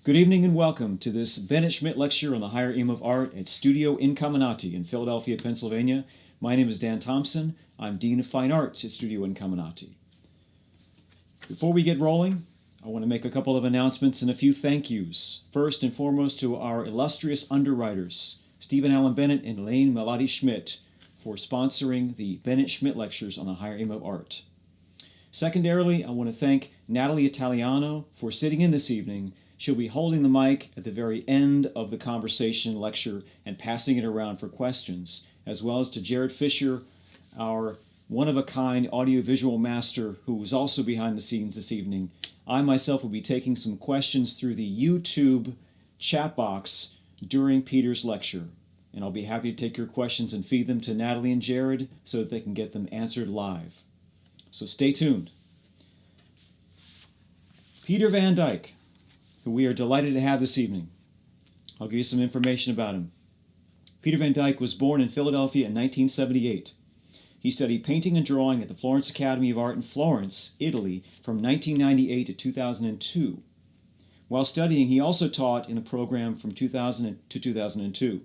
Good evening and welcome to this Bennett-Schmidt lecture on the higher aim of art at Studio Incamminati in Philadelphia, Pennsylvania. My name is Dan Thompson. I'm Dean of Fine Arts at Studio Incamminati. Before we get rolling, I want to make a couple of announcements and a few thank yous. First and foremost to our illustrious underwriters, Stephen Allen Bennett and Elaine Melody-Schmidt, for sponsoring the Bennett-Schmidt lectures on the higher aim of art. Secondarily, I want to thank Natalie Italiano for sitting in this evening. She'll be holding the mic at the very end of the conversation lecture and passing it around for questions, as well as to Jared Fisher, our one-of-a-kind audiovisual master who was also behind the scenes this evening. I myself will be taking some questions through the YouTube chat box during Peter's lecture, and I'll be happy to take your questions and feed them to Natalie and Jared so that they can get them answered live. So stay tuned. Peter Van Dyck, who we are delighted to have this evening. I'll give you some information about him. Peter Van Dyck was born in Philadelphia in 1978. He studied painting and drawing at the Florence Academy of Art in Florence, Italy, from 1998 to 2002. While studying, he also taught in a program from 2000 to 2002.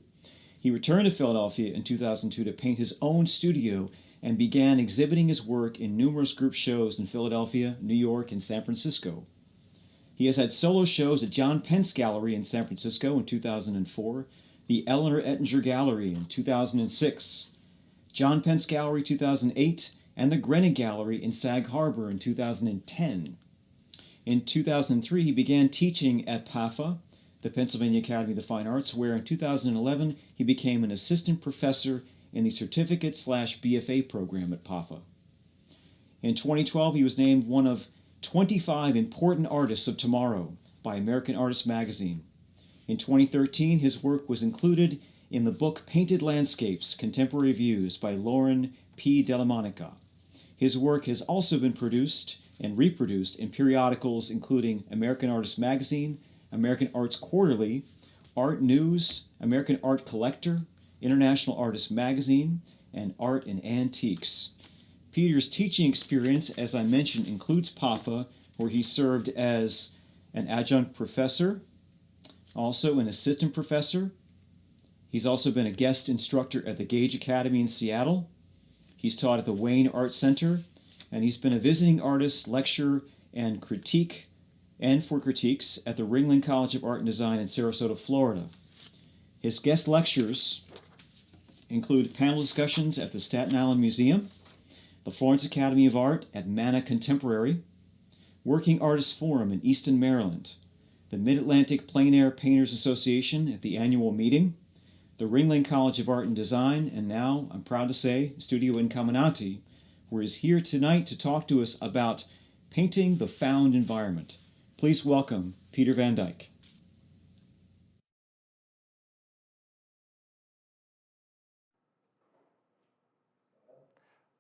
He returned to Philadelphia in 2002 to paint his own studio and began exhibiting his work in numerous group shows in Philadelphia, New York, and San Francisco. He has had solo shows at John Pence Gallery in San Francisco in 2004, the Eleanor Ettinger Gallery in 2006, John Pence Gallery 2008, and the Grennan Gallery in Sag Harbor in 2010. In 2003, he began teaching at PAFA, the Pennsylvania Academy of the Fine Arts, where in 2011 he became an assistant professor in the certificate/BFA program at PAFA. In 2012, he was named one of 25 Important Artists of Tomorrow by American Artist Magazine. In 2013, his work was included in the book Painted Landscapes, Contemporary Views by Lauren P. Delamonica. His work has also been produced and reproduced in periodicals including American Artist Magazine, American Arts Quarterly, Art News, American Art Collector, International Artist Magazine, and Art and Antiques. Peter's teaching experience, as I mentioned, includes PAFA, where he served as an adjunct professor, also an assistant professor. He's also been a guest instructor at the Gage Academy in Seattle. He's taught at the Wayne Art Center, and he's been a visiting artist, lecturer, and for critiques at the Ringling College of Art and Design in Sarasota, Florida. His guest lectures include panel discussions at the Staten Island Museum, the Florence Academy of Art at Mana Contemporary, Working Artists Forum in Easton, Maryland, the Mid-Atlantic Plein Air Painters Association at the annual meeting, the Ringling College of Art and Design, and now, I'm proud to say, Studio Incamminati, where he's here tonight to talk to us about painting the found environment. Please welcome Peter Van Dyck.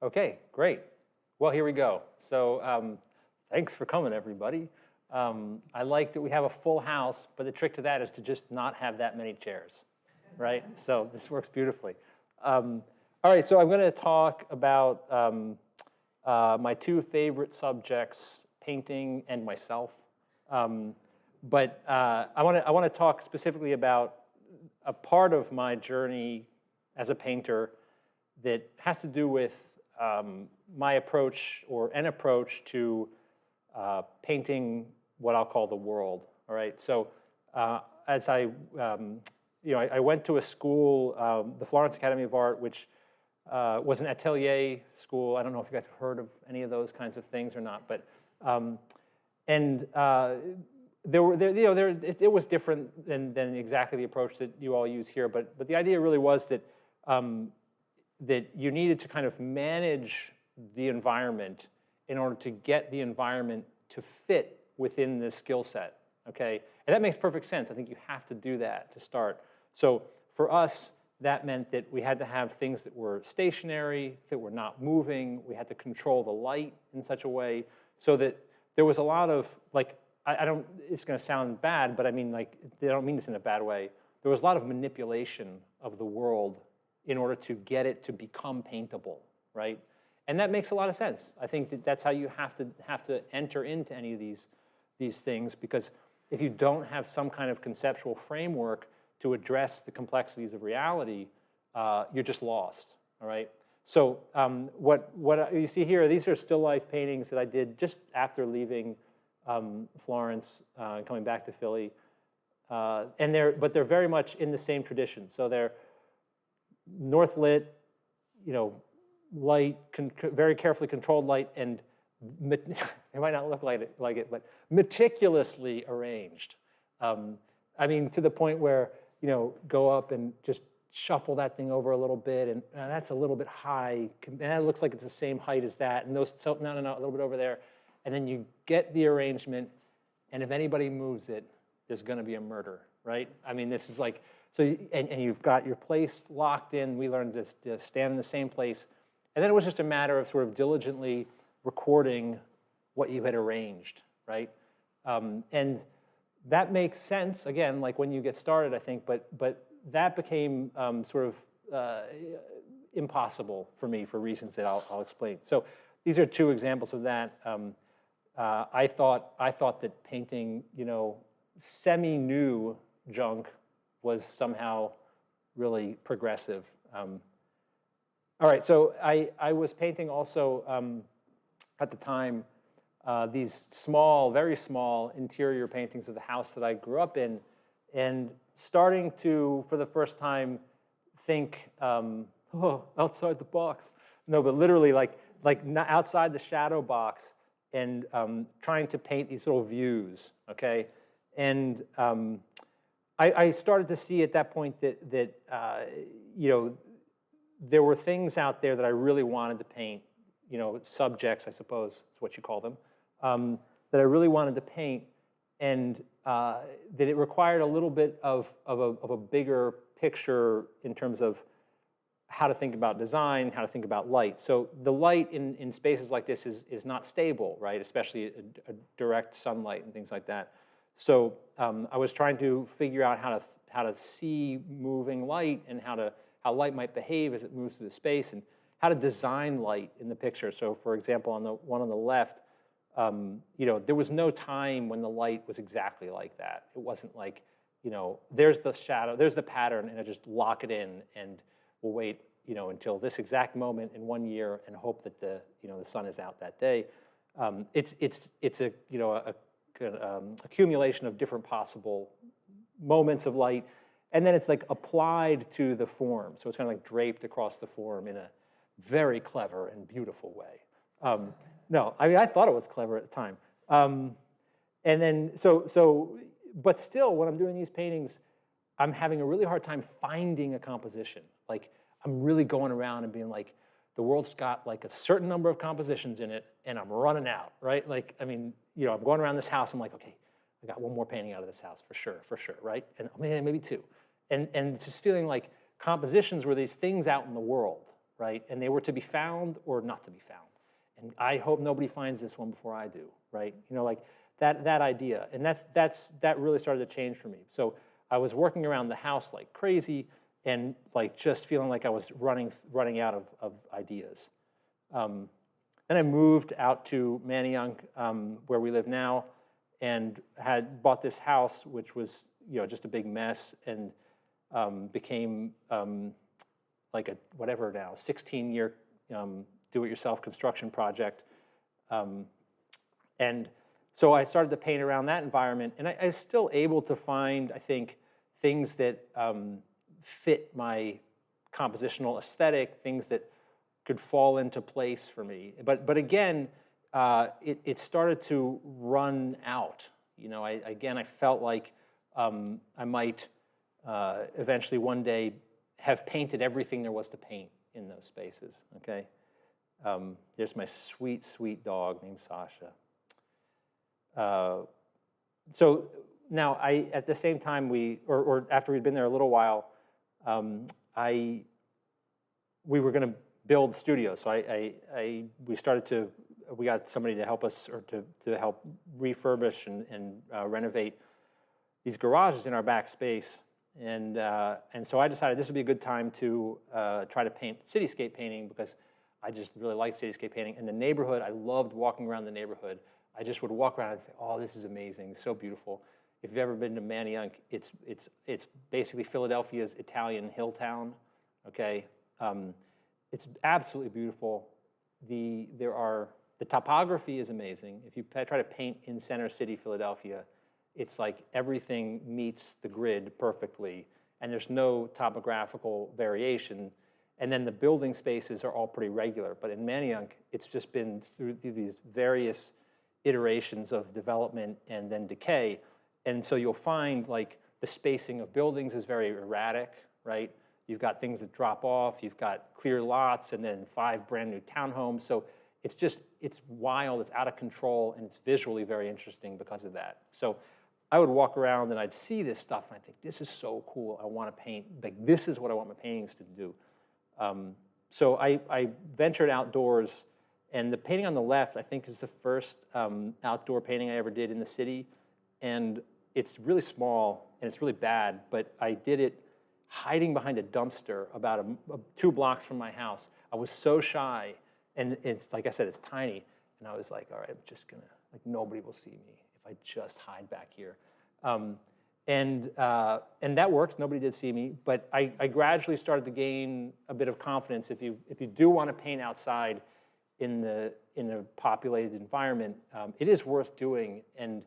Okay, great. Well, here we go. So thanks for coming, everybody. I like that we have a full house, but the trick to that is to just not have that many chairs, right? So this works beautifully. All right, so I'm going to talk about my two favorite subjects, painting and myself. But I want to talk specifically about a part of my journey as a painter that has to do with my approach, or an approach to painting what I'll call the world. All right. So as I went to a school, the Florence Academy of Art, which was an atelier school. I don't know if you guys have heard of any of those kinds of things or not, but it was different than exactly the approach that you all use here. But the idea really was that that you needed to kind of manage the environment in order to get the environment to fit within this skill set, okay? And that makes perfect sense. I think you have to do that to start. So for us, that meant that we had to have things that were stationary, that were not moving. We had to control the light in such a way so that there was a lot of, like, I don't, it's gonna sound bad, but I mean, like, I don't mean this in a bad way. There was a lot of manipulation of the world in order to get it to become paintable, right? And that makes a lot of sense. I think that that's how you have to enter into any of these things, because if you don't have some kind of conceptual framework to address the complexities of reality, you're just lost, all right? So what you see here, these are still life paintings that I did just after leaving Florence and coming back to Philly. But they're very much in the same tradition. So they're north lit, light, very carefully controlled light, and it might not look like it, but meticulously arranged. I mean, to the point where, go up and just shuffle that thing over a little bit, and that's a little bit high, and that looks like it's the same height as that, and those, no, a little bit over there. And then you get the arrangement, and if anybody moves it, there's going to be a murder, right? I mean, this is like, so, and you've got your place locked in. We learned to stand in the same place. And then it was just a matter of sort of diligently recording what you had arranged, right? And that makes sense, again, like when you get started, I think, but that became sort of impossible for me for reasons that I'll explain. So these are two examples of that. I thought that painting, semi-new junk was somehow really progressive. All right, so I was painting also at the time these small, very small interior paintings of the house that I grew up in, and starting to, for the first time, think outside the box. No, but literally like not outside the shadow box, and trying to paint these little views, okay? And I started to see at that point that there were things out there that I really wanted to paint, subjects, I suppose is what you call them, that I really wanted to paint, and that it required a little bit of a bigger picture in terms of how to think about design, how to think about light. So the light in spaces like this is not stable, right? Especially a direct sunlight and things like that. So I was trying to figure out how to see moving light, and how light might behave as it moves through the space, and how to design light in the picture. So for example, on the one on the left, there was no time when the light was exactly like that. It wasn't like, there's the shadow, there's the pattern, and I just lock it in, and we'll wait, until this exact moment in 1 year and hope that the sun is out that day. It's a accumulation of different possible moments of light, and then it's like applied to the form. So it's kind of like draped across the form in a very clever and beautiful way. No, I mean, I thought it was clever at the time. And then, but still, when I'm doing these paintings, I'm having a really hard time finding a composition. Like, I'm really going around and being like, the world's got like a certain number of compositions in it, and I'm running out, right? Like, I mean, I'm going around this house, I'm like, okay, I got one more painting out of this house for sure, right? And maybe two. And just feeling like compositions were these things out in the world, right? And they were to be found or not to be found. And I hope nobody finds this one before I do, right? Like that idea. And that really started to change for me. So I was working around the house like crazy, and like just feeling like I was running out of ideas. Then I moved out to Manayunk, where we live now, and had bought this house, which was just a big mess, and became like a 16-year do-it-yourself construction project. And so I started to paint around that environment, and I was still able to find, I think, things that fit my compositional aesthetic, things that could fall into place for me. But again, it started to run out. I felt like I might eventually one day have painted everything there was to paint in those spaces, okay? There's my sweet, sweet dog named Sasha. So now at the same time or after we'd been there a little while, we were going to build studios. So we got somebody to help us, or to help refurbish and renovate these garages in our back space. And so I decided this would be a good time to try to paint cityscape painting, because I just really liked cityscape painting. In the neighborhood, I loved walking around the neighborhood. I just would walk around and say, oh, this is amazing, so beautiful. If you've ever been to Manayunk, it's basically Philadelphia's Italian hill town, okay? It's absolutely beautiful. The topography is amazing. If you try to paint in center city Philadelphia, it's like everything meets the grid perfectly, and there's no topographical variation. And then the building spaces are all pretty regular. But in Manayunk, it's just been through these various iterations of development and then decay. And so you'll find like the spacing of buildings is very erratic, right? You've got things that drop off, you've got clear lots, and then 5 brand new townhomes. So it's wild, it's out of control, and it's visually very interesting because of that. So I would walk around and I'd see this stuff and I think, this is so cool, I want to paint, like this is what I want my paintings to do. So I ventured outdoors, and the painting on the left, I think, is the first outdoor painting I ever did in the city. And it's really small and it's really bad, but I did it hiding behind a dumpster about 2 blocks from my house. I was so shy, and it's like I said, it's tiny, and I was like, all right, I'm just gonna, like, nobody will see me if I just hide back here. And that worked. Nobody did see me, but I gradually started to gain a bit of confidence. If you do want to paint outside in a populated environment, it is worth doing, and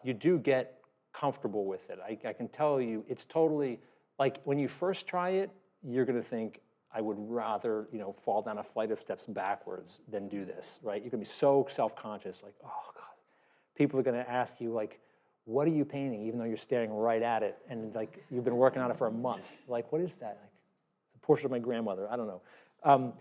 you do get comfortable with it. I can tell you, it's totally, like when you first try it, you're going to think, I would rather, you know, fall down a flight of steps backwards than do this, right? You're going to be so self-conscious, like, oh God. People are going to ask you, like, what are you painting, even though you're staring right at it, and like you've been working on it for a month. Like, what is that? Like, it's a portrait of my grandmother. I don't know.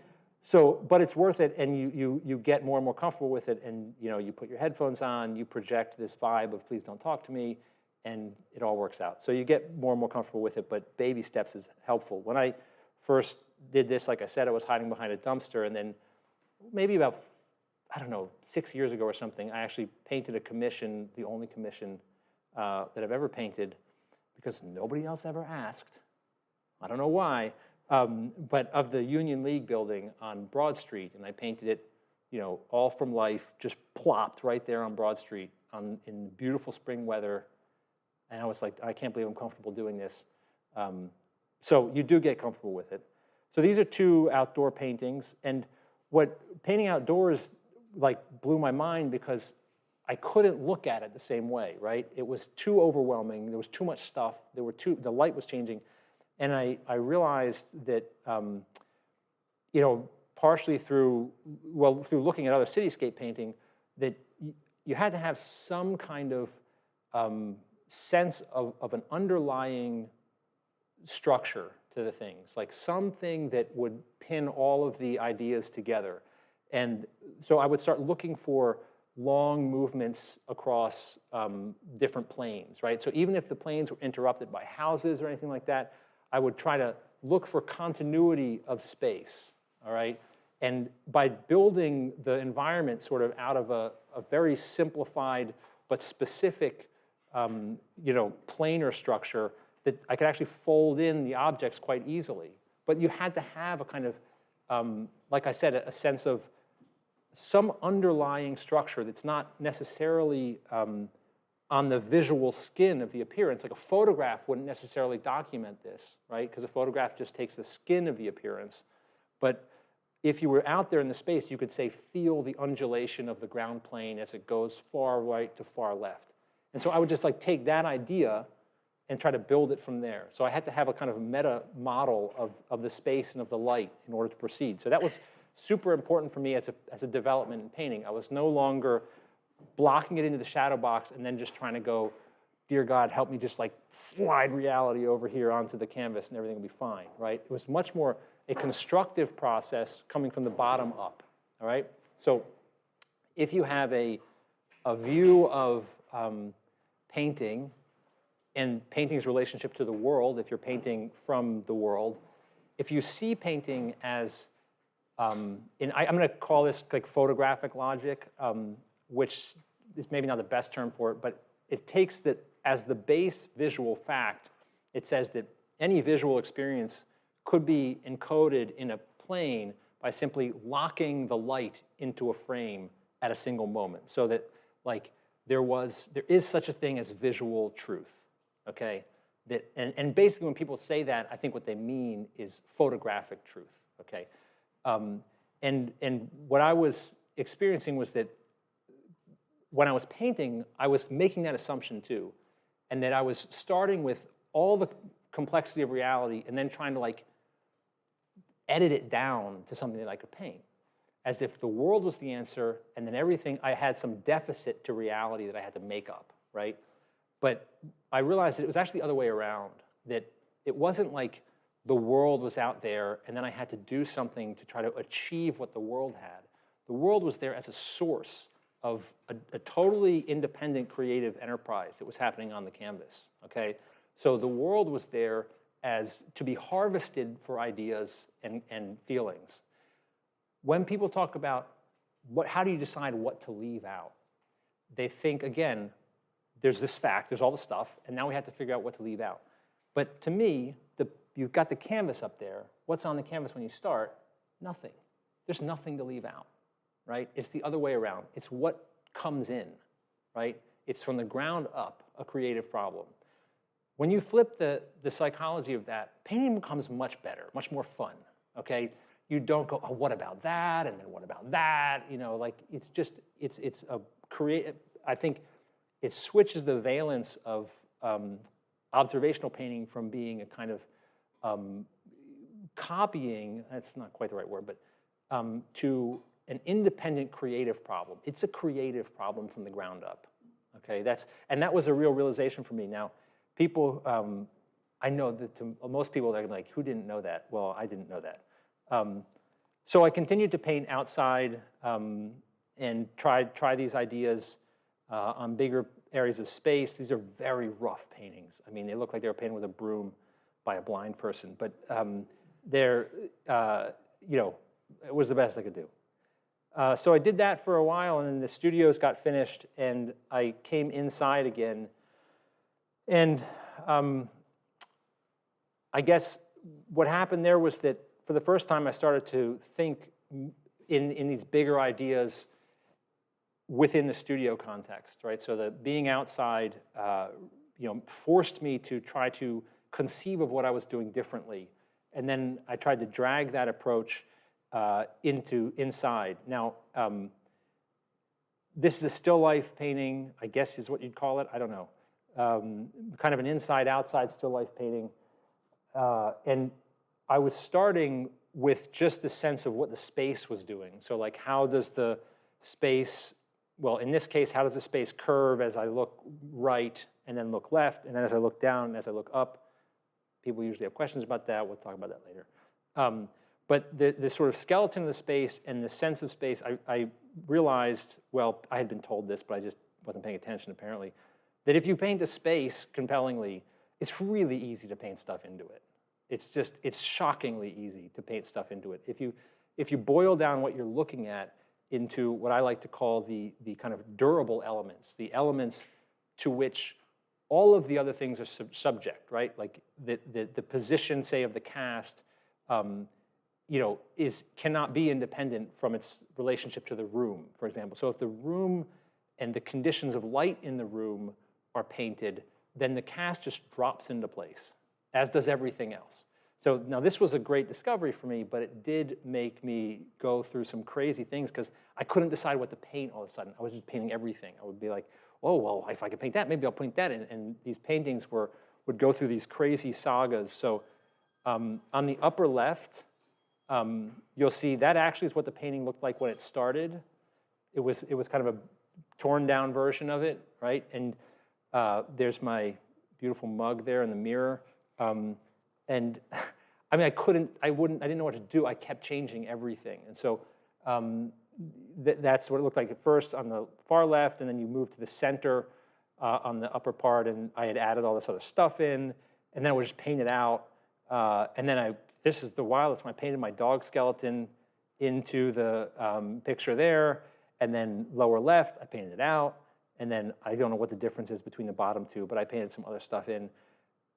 But it's worth it, and you get more and more comfortable with it, and you know, you put your headphones on, you project this vibe of please don't talk to me, and it all works out. So you get more and more comfortable with it, but baby steps is helpful. When I first did this, like I said, I was hiding behind a dumpster, and then maybe about, I don't know, 6 years ago or something, I actually painted a commission, the only commission that I've ever painted, because nobody else ever asked. I don't know why, but of the Union League building on Broad Street, and I painted it, you know, all from life, just plopped right there on Broad Street in beautiful spring weather, and I was like, I can't believe I'm comfortable doing this. So you do get comfortable with it. So these are 2 outdoor paintings, and what painting outdoors like blew my mind, because I couldn't look at it the same way, right? It was too overwhelming. There was too much stuff. The light was changing. And I realized that, you know, partially through looking at other cityscape painting, that you had to have some kind of sense of an underlying structure to the things, like something that would pin all of the ideas together. And so I would start looking for long movements across different planes, right? So even if the planes were interrupted by houses or anything like that, I would try to look for continuity of space, all right? And by building the environment sort of out of a very simplified but specific, you know, planar structure, that I could actually fold in the objects quite easily. But you had to have a kind of, like I said, a sense of some underlying structure that's not necessarily on the visual skin of the appearance. Like a photograph wouldn't necessarily document this, right? Because a photograph just takes the skin of the appearance. But if you were out there in the space, you could say, feel the undulation of the ground plane as it goes far right to far left. And so I would just like take that idea and try to build it from there. So I had to have a kind of meta model of the space and of the light in order to proceed. So that was super important for me as a development in painting. I was no longer blocking it into the shadow box and then just trying to go, dear God, help me just like slide reality over here onto the canvas and everything will be fine, right? It was much more a constructive process coming from the bottom up, all right? So if you have a view of painting and painting's relationship to the world, if you're painting from the world, if you see painting as, I'm going to call this like photographic logic, which is maybe not the best term for it, but it takes that as the base visual fact. It says that any visual experience could be encoded in a plane by simply locking the light into a frame at a single moment. So that like there is such a thing as visual truth, okay? And basically when people say that, I think what they mean is photographic truth, okay? And what I was experiencing was that when I was painting, I was making that assumption too, and that I was starting with all the complexity of reality and then trying to like edit it down to something that I could paint, as if the world was the answer, and then everything, I had some deficit to reality that I had to make up, right? But I realized that it was actually the other way around, that it wasn't like the world was out there and then I had to do something to try to achieve what the world had. The world was there as a source of a totally independent creative enterprise that was happening on the canvas, okay? So the world was there as to be harvested for ideas and feelings. When people talk about how do you decide what to leave out, they think, again, there's this fact, there's all the stuff, and now we have to figure out what to leave out. But to me, you've got the canvas up there. What's on the canvas when you start? Nothing. There's nothing to leave out, right? It's the other way around. It's what comes in, right? It's from the ground up, a creative problem. When you flip the psychology of that, painting becomes much better, much more fun, okay? You don't go, oh, what about that? And then what about that? You know, like it's just, it's a creative, I think it switches the valence of observational painting from being a kind of copying, that's not quite the right word, but to an independent creative problem. It's a creative problem from the ground up, okay? And that was a real realization for me. Now, people, I know that to most people, they're like, who didn't know that? Well, I didn't know that. So I continued to paint outside and try these ideas on bigger areas of space. These are very rough paintings. I mean, they look like they were painted with a broom by a blind person, but they're, you know, it was the best I could do. So I did that for a while, and then the studios got finished, and I came inside again. And I guess what happened there was that for the first time I started to think in these bigger ideas within the studio context, right? So that being outside, you know, forced me to try to conceive of what I was doing differently. And then I tried to drag that approach into inside. Now, this is a still life painting, I guess is what you'd call it. I don't know. Kind of an inside-outside still life painting. And I was starting with just the sense of what the space was doing. So like, how does the space, well, in this case, how does the space curve as I look right and then look left, and then as I look down and as I look up? People usually have questions about that. We'll talk about that later. But the sort of skeleton of the space and the sense of space, I realized, well, I had been told this, but I just wasn't paying attention apparently, that if you paint a space compellingly, it's really easy to paint stuff into it. It's shockingly easy to paint stuff into it. If you boil down what you're looking at into what I like to call the kind of durable elements, the elements to which all of the other things are subject, right? Like the position, say, of the cast, you know, cannot be independent from its relationship to the room, for example. So if the room and the conditions of light in the room are painted, then the cast just drops into place, as does everything else. So now this was a great discovery for me, but it did make me go through some crazy things because I couldn't decide what to paint all of a sudden. I was just painting everything. I would be like, oh, well, if I could paint that, maybe I'll paint that. And these paintings would go through these crazy sagas. So on the upper left, you'll see that actually is what the painting looked like when it started. It was kind of a torn down version of it, right? And there's my beautiful mug there in the mirror. And I mean, I didn't know what to do. I kept changing everything. And so that's what it looked like at first on the far left, and then you move to the center on the upper part, and I had added all this other stuff in, and then I would just paint it out. And then this is the wildest one. I painted my dog skeleton into the picture there, and then lower left, I painted it out, and then I don't know what the difference is between the bottom two, but I painted some other stuff in.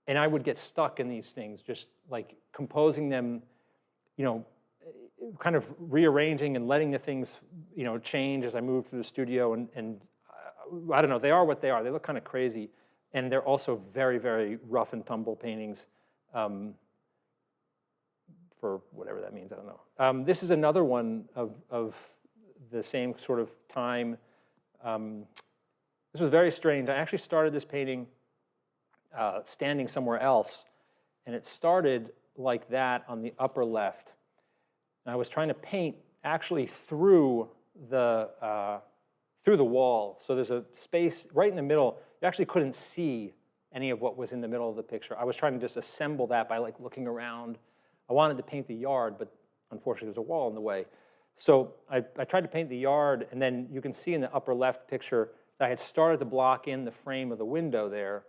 And I would get stuck in these things, just like composing them, you know, kind of rearranging and letting the things, you know, change as I moved through the studio. And I don't know, they are what they are. They look kind of crazy. And they're also very, very rough and tumble paintings for whatever that means, I don't know. This is another one of the same sort of time. This was very strange. I actually started this painting standing somewhere else, and it started like that on the upper left. And I was trying to paint actually through the wall. So there's a space right in the middle. You actually couldn't see any of what was in the middle of the picture. I was trying to just assemble that by like looking around. I wanted to paint the yard, but unfortunately there's a wall in the way. So I tried to paint the yard, and then you can see in the upper left picture that I had started to block in the frame of the window there.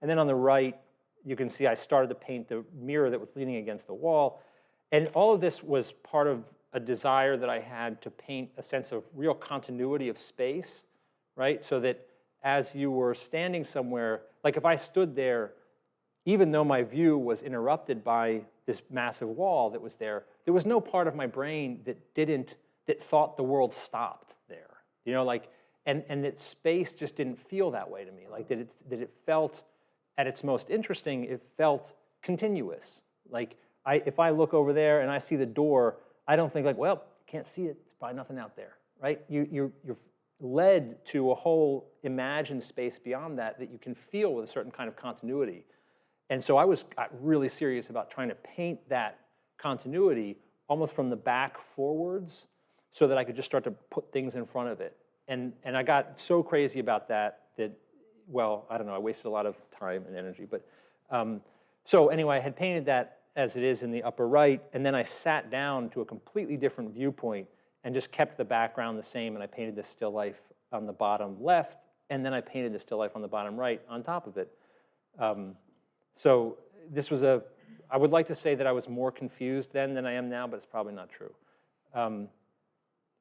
And then on the right, you can see I started to paint the mirror that was leaning against the wall. And all of this was part of a desire that I had to paint a sense of real continuity of space, right? So that as you were standing somewhere, like if I stood there, even though my view was interrupted by this massive wall that was there was no part of my brain that thought the world stopped there. You know, like, and that space just didn't feel that way to me. Like that it felt, at its most interesting, it felt continuous. Like if I look over there and I see the door, I don't think like, well, can't see it, there's probably nothing out there, right? You're led to a whole imagined space beyond that you can feel with a certain kind of continuity. And so I got really serious about trying to paint that continuity almost from the back forwards so that I could just start to put things in front of it. And I got so crazy about that, well, I don't know, I wasted a lot of time and energy. But so anyway, I had painted that as it is in the upper right, and then I sat down to a completely different viewpoint and just kept the background the same, and I painted the still life on the bottom left, and then I painted the still life on the bottom right on top of it. So this was I would like to say that I was more confused then than I am now, but it's probably not true.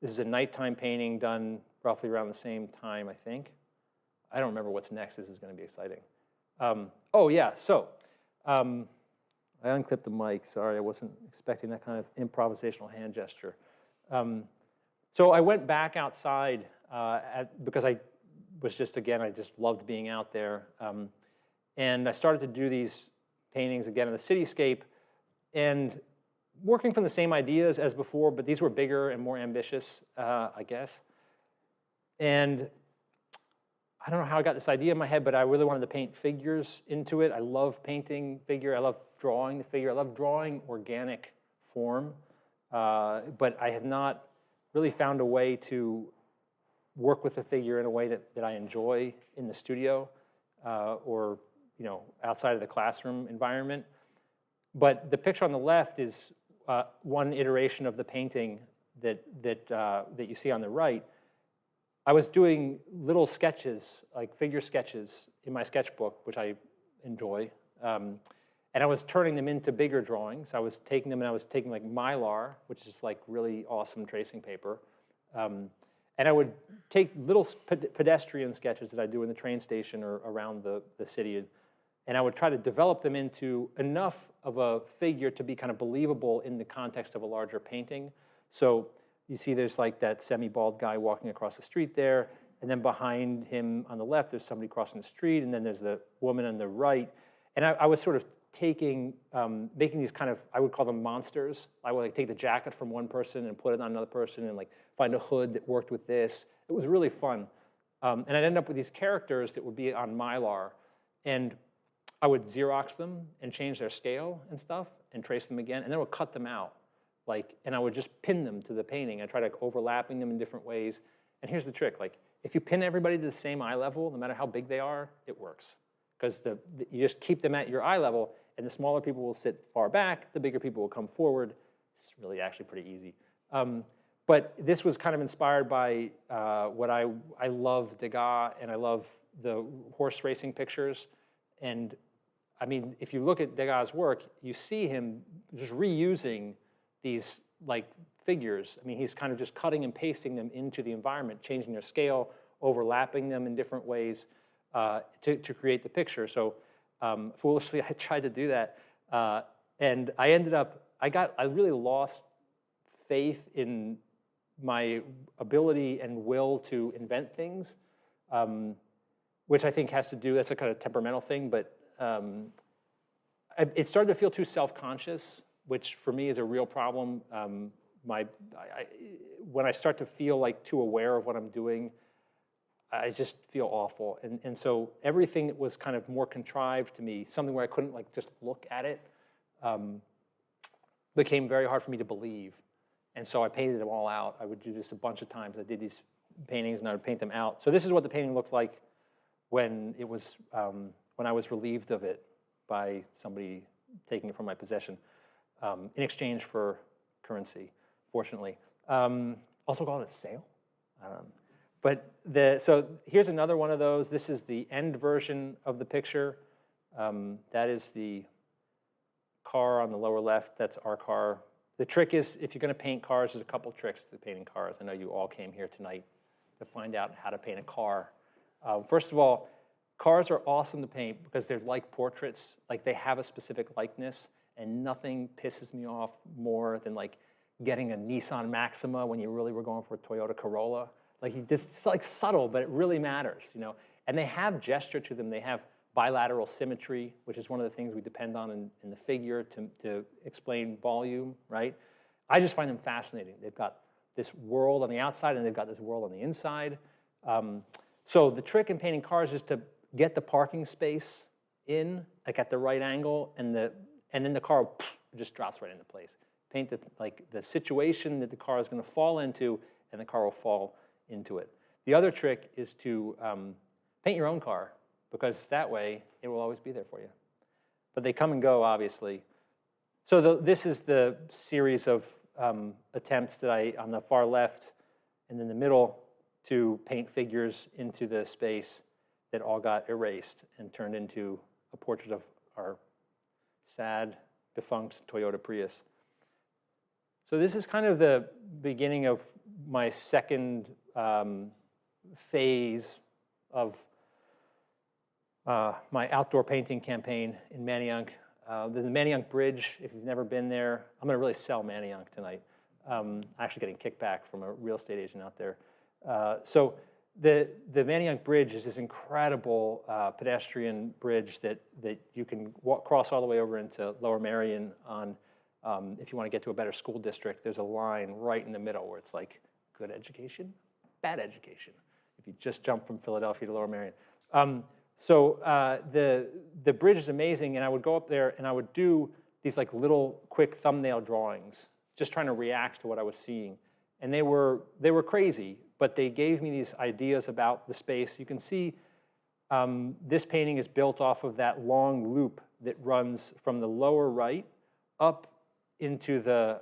This is a nighttime painting done roughly around the same time, I think. I don't remember what's next. This is going to be exciting. Oh, yeah, so I unclipped the mic. Sorry, I wasn't expecting that kind of improvisational hand gesture. So I went back outside because I just loved being out there. And I started to do these paintings again in the cityscape and working from the same ideas as before, but these were bigger and more ambitious, I guess. And I don't know how I got this idea in my head, but I really wanted to paint figures into it. I love painting figure. I love drawing the figure. I love drawing organic form. But I have not really found a way to work with the figure in a way that I enjoy in the studio or outside of the classroom environment. But the picture on the left is one iteration of the painting that you see on the right. I was doing little sketches, like figure sketches in my sketchbook, which I enjoy. And I was turning them into bigger drawings. I was taking them and I was taking like Mylar, which is like really awesome tracing paper. And I would take little pedestrian sketches that I do in the train station or around the city. And I would try to develop them into enough of a figure to be kind of believable in the context of a larger painting. So you see there's like that semi-bald guy walking across the street there, and then behind him on the left, there's somebody crossing the street, and then there's the woman on the right. And I was sort of making these kind of, I would call them monsters. I would like take the jacket from one person and put it on another person and like find a hood that worked with this. It was really fun. And I'd end up with these characters that would be on Mylar. And I would Xerox them and change their scale and stuff and trace them again, and then I would cut them out. And I would just pin them to the painting. I try to overlapping them in different ways. And here's the trick, like if you pin everybody to the same eye level, no matter how big they are, it works. Because you just keep them at your eye level, and the smaller people will sit far back, the bigger people will come forward. It's really actually pretty easy. But this was kind of inspired by what I love Degas, and I love the horse racing pictures. And I mean, if you look at Degas' work, you see him just reusing these like figures. I mean, he's kind of just cutting and pasting them into the environment, changing their scale, overlapping them in different ways to create the picture. So foolishly, I tried to do that. And I ended up, I really lost faith in my ability and will to invent things. which I think has to do, that's a kind of temperamental thing, but it started to feel too self-conscious, which for me is a real problem. When I start to feel like too aware of what I'm doing, I just feel awful. And so everything that was kind of more contrived to me, something where I couldn't like just look at it, became very hard for me to believe. And so I painted them all out. I would do this a bunch of times. I did these paintings and I would paint them out. So this is what the painting looked like when it was when I was relieved of it by somebody taking it from my possession in exchange for currency, fortunately. Also called a sale. So here's another one of those. This is the end version of the picture. That is the car on the lower left. That's our car. The trick is, if you're going to paint cars, there's a couple tricks to painting cars. I know you all came here tonight to find out how to paint a car. First of all, cars are awesome to paint because they're like portraits. Like they have a specific likeness, and nothing pisses me off more than like getting a Nissan Maxima when you really were going for a Toyota Corolla. Like it's like subtle, but it really matters, you know. And they have gesture to them. They have bilateral symmetry, which is one of the things we depend on in the figure to explain volume, right? I just find them fascinating. They've got this world on the outside, and they've got this world on the inside. So the trick in painting cars is to get the parking space in, like at the right angle, and then the car just drops right into place. Paint the situation that the car is going to fall into, and the car will fall into it. The other trick is to paint your own car, because that way it will always be there for you. But they come and go, obviously. So this is the series of attempts that on the far left and in the middle, to paint figures into the space that all got erased and turned into a portrait of our sad, defunct Toyota Prius. So this is kind of the beginning of my second phase of my outdoor painting campaign in Manayunk. The Manayunk Bridge, if you've never been there, I'm going to really sell Manayunk tonight. I'm actually getting kickback from a real estate agent out there. So the Manayunk Bridge is this incredible pedestrian bridge that you can cross all the way over into Lower Merion on, if you want to get to a better school district. There's a line right in the middle where it's like good education, bad education, if you just jump from Philadelphia to Lower Merion. So the bridge is amazing, and I would go up there and I would do these like little quick thumbnail drawings, just trying to react to what I was seeing. And they were crazy, but they gave me these ideas about the space. You can see this painting is built off of that long loop that runs from the lower right up into the,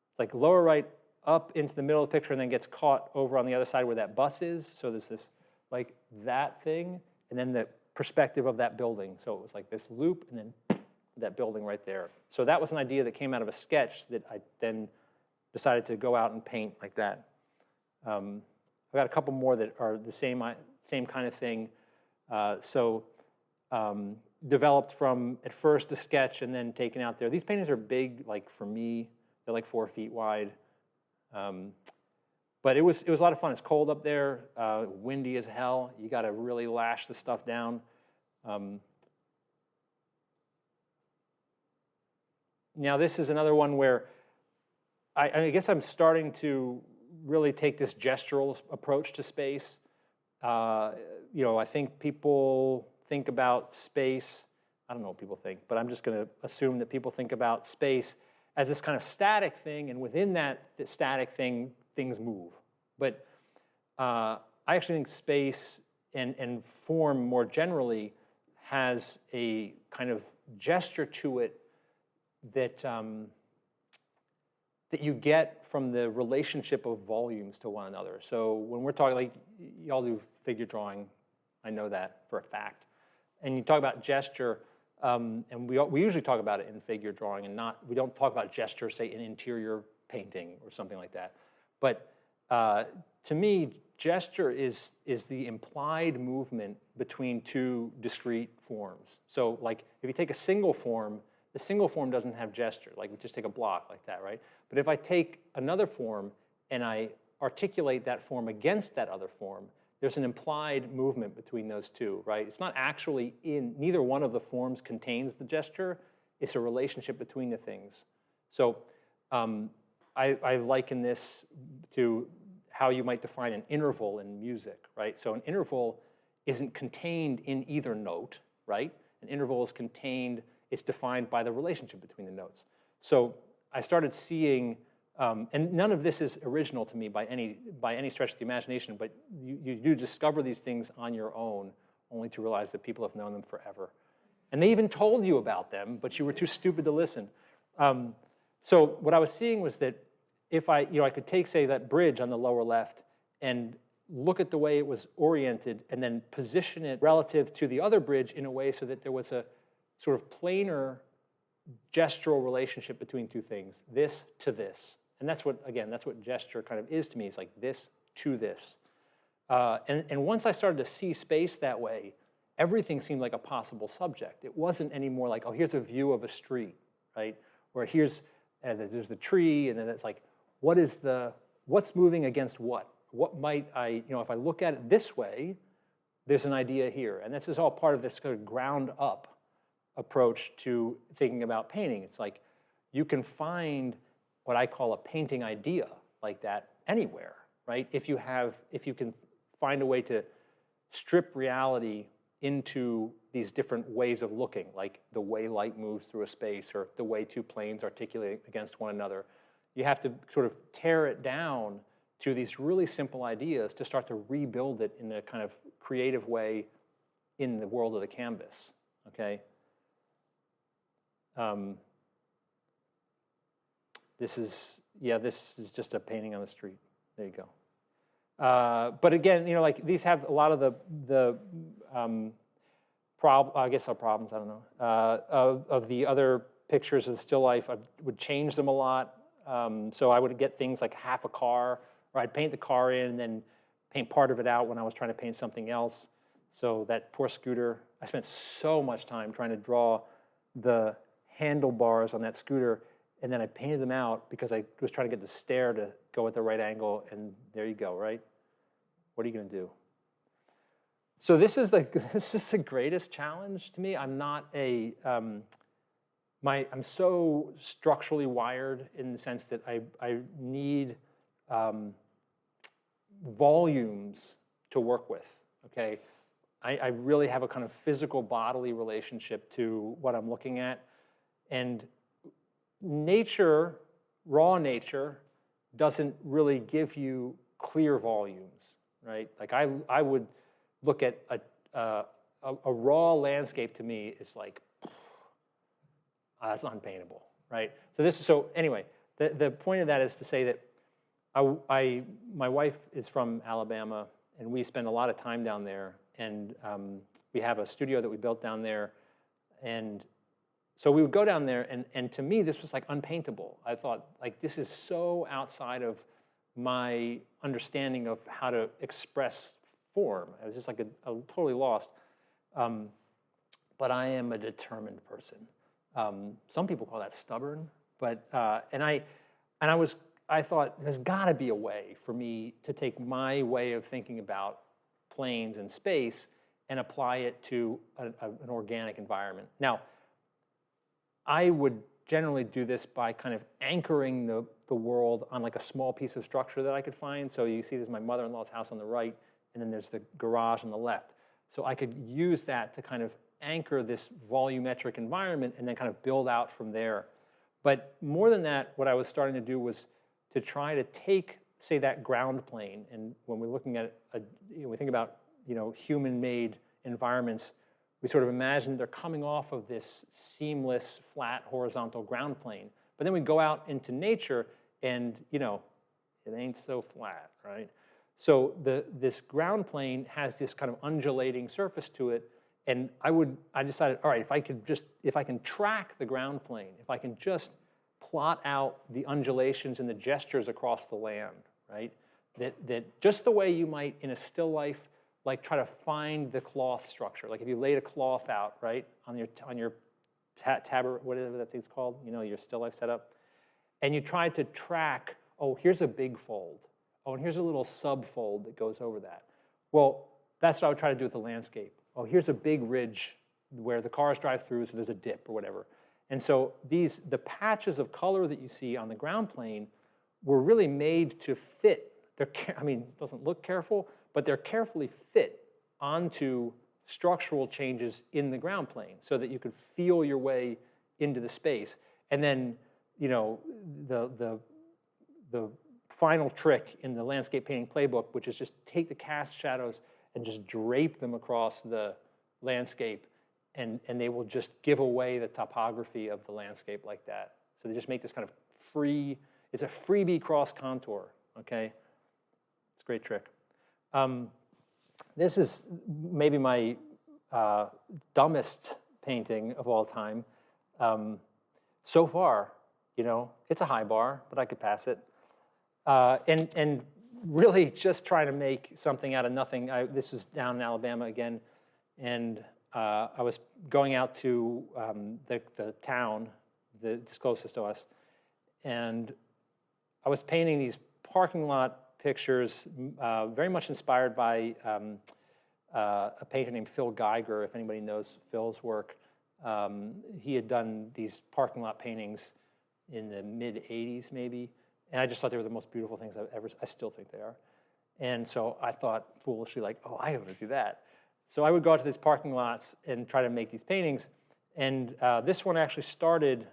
it's like lower right up into the middle of the picture and then gets caught over on the other side where that bus is. So there's this, like that thing, and then the perspective of that building. So it was like this loop and then that building right there. So that was an idea that came out of a sketch that I then decided to go out and paint like that. I've got a couple more that are the same kind of thing. Developed from, at first, a sketch and then taken out there. These paintings are big, like for me, they're like 4 feet wide. But it was a lot of fun. It's cold up there, windy as hell. You got to really lash the stuff down. Now this is another one where I guess I'm starting to really take this gestural approach to space. I think people think about space. I don't know what people think, but I'm just going to assume that people think about space as this kind of static thing, and within that static thing, things move. But I actually think space and form more generally has a kind of gesture to it that that you get from the relationship of volumes to one another. So when we're talking, like y'all do figure drawing, I know that for a fact. And you talk about gesture, and we usually talk about it in figure drawing, and we don't talk about gesture, say, in interior painting or something like that. But to me, gesture is the implied movement between two discrete forms. So like if you take a single form, the single form doesn't have gesture. Like we just take a block like that, right? But if I take another form and I articulate that form against that other form, there's an implied movement between those two, right? It's not actually in, neither one of the forms contains the gesture. It's a relationship between the things. So I liken this to how you might define an interval in music, right? So an interval isn't contained in either note, right? An interval is contained, it's defined by the relationship between the notes. So I started seeing, and none of this is original to me by any stretch of the imagination, but you do discover these things on your own, only to realize that people have known them forever. And they even told you about them, but you were too stupid to listen. So what I was seeing was that if I could take, say, that bridge on the lower left and look at the way it was oriented and then position it relative to the other bridge in a way so that there was a sort of planar gestural relationship between two things, this to this. And that's what, again, that's what gesture kind of is to me. It's like this to this. And once I started to see space that way, everything seemed like a possible subject. It wasn't anymore like, oh, here's a view of a street, right? Or here's, there's the tree, and then it's like, what's moving against what? What might I, if I look at it this way, there's an idea here. And this is all part of this kind of ground up approach to thinking about painting. It's like you can find what I call a painting idea like that anywhere, right? If you can find a way to strip reality into these different ways of looking, like the way light moves through a space or the way two planes articulate against one another. You have to sort of tear it down to these really simple ideas to start to rebuild it in a kind of creative way in the world of the canvas, okay? This is just a painting on the street. There you go. But again, like these have a lot of the I guess our problems, I don't know, of the other pictures of still life. I would change them a lot. So I would get things like half a car, or I'd paint the car in and then paint part of it out when I was trying to paint something else. So that poor scooter, I spent so much time trying to draw the handlebars on that scooter, and then I painted them out because I was trying to get the stair to go at the right angle, and there you go, right? What are you going to do? So this is the greatest challenge to me. I'm not a I'm so structurally wired in the sense that I need volumes to work with, okay? I really have a kind of physical bodily relationship to what I'm looking at. And nature, raw nature, doesn't really give you clear volumes, right? Like I would look at a raw landscape to me is like, that's unpaintable, right? So anyway, the point of that is to say that my wife is from Alabama, and we spend a lot of time down there, and we have a studio that we built down there, and so we would go down there, and to me, this was like unpaintable. I thought, like, this is so outside of my understanding of how to express form. I was just like totally lost. But I am a determined person. Some people call that stubborn, but I thought there's got to be a way for me to take my way of thinking about planes and space and apply it to an organic environment. Now, I would generally do this by kind of anchoring the world on like a small piece of structure that I could find. So you see there's my mother-in-law's house on the right, and then there's the garage on the left. So I could use that to kind of anchor this volumetric environment and then kind of build out from there. But more than that, what I was starting to do was to try to take, say, that ground plane, and when we're looking at, we think about, human-made environments, we sort of imagine they're coming off of this seamless, flat, horizontal ground plane. But then we go out into nature, and, it ain't so flat, right? So this ground plane has this kind of undulating surface to it, and I decided, all right, if I can track the ground plane, if I can just plot out the undulations and the gestures across the land, right? That just the way you might in a still life, like try to find the cloth structure. Like if you laid a cloth out, right, on your whatever that thing's called, your still life setup, and you tried to track, oh, here's a big fold. Oh, and here's a little subfold that goes over that. Well, that's what I would try to do with the landscape. Oh, here's a big ridge where the cars drive through, so there's a dip or whatever. And so the patches of color that you see on the ground plane were really made to fit. I mean, it doesn't look careful, but they're carefully fit onto structural changes in the ground plane so that you could feel your way into the space. And then, you know, the final trick in the landscape painting playbook, which is just take the cast shadows and just drape them across the landscape, and they will just give away the topography of the landscape like that. So they just make this kind of free, it's a freebie cross contour, okay? It's a great trick. This is maybe my dumbest painting of all time. So far, you know, it's a high bar, but I could pass it. And really just trying to make something out of nothing. This was down in Alabama again, and I was going out to the town that's closest to us, and I was painting these parking lot pictures, very much inspired by a painter named Phil Geiger, if anybody knows Phil's work. He had done these parking lot paintings in the mid-'80s, maybe, and I just thought they were the most beautiful things I still think they are. And so I thought foolishly, like, oh, I want to do that. So I would go out to these parking lots and try to make these paintings. And this one actually started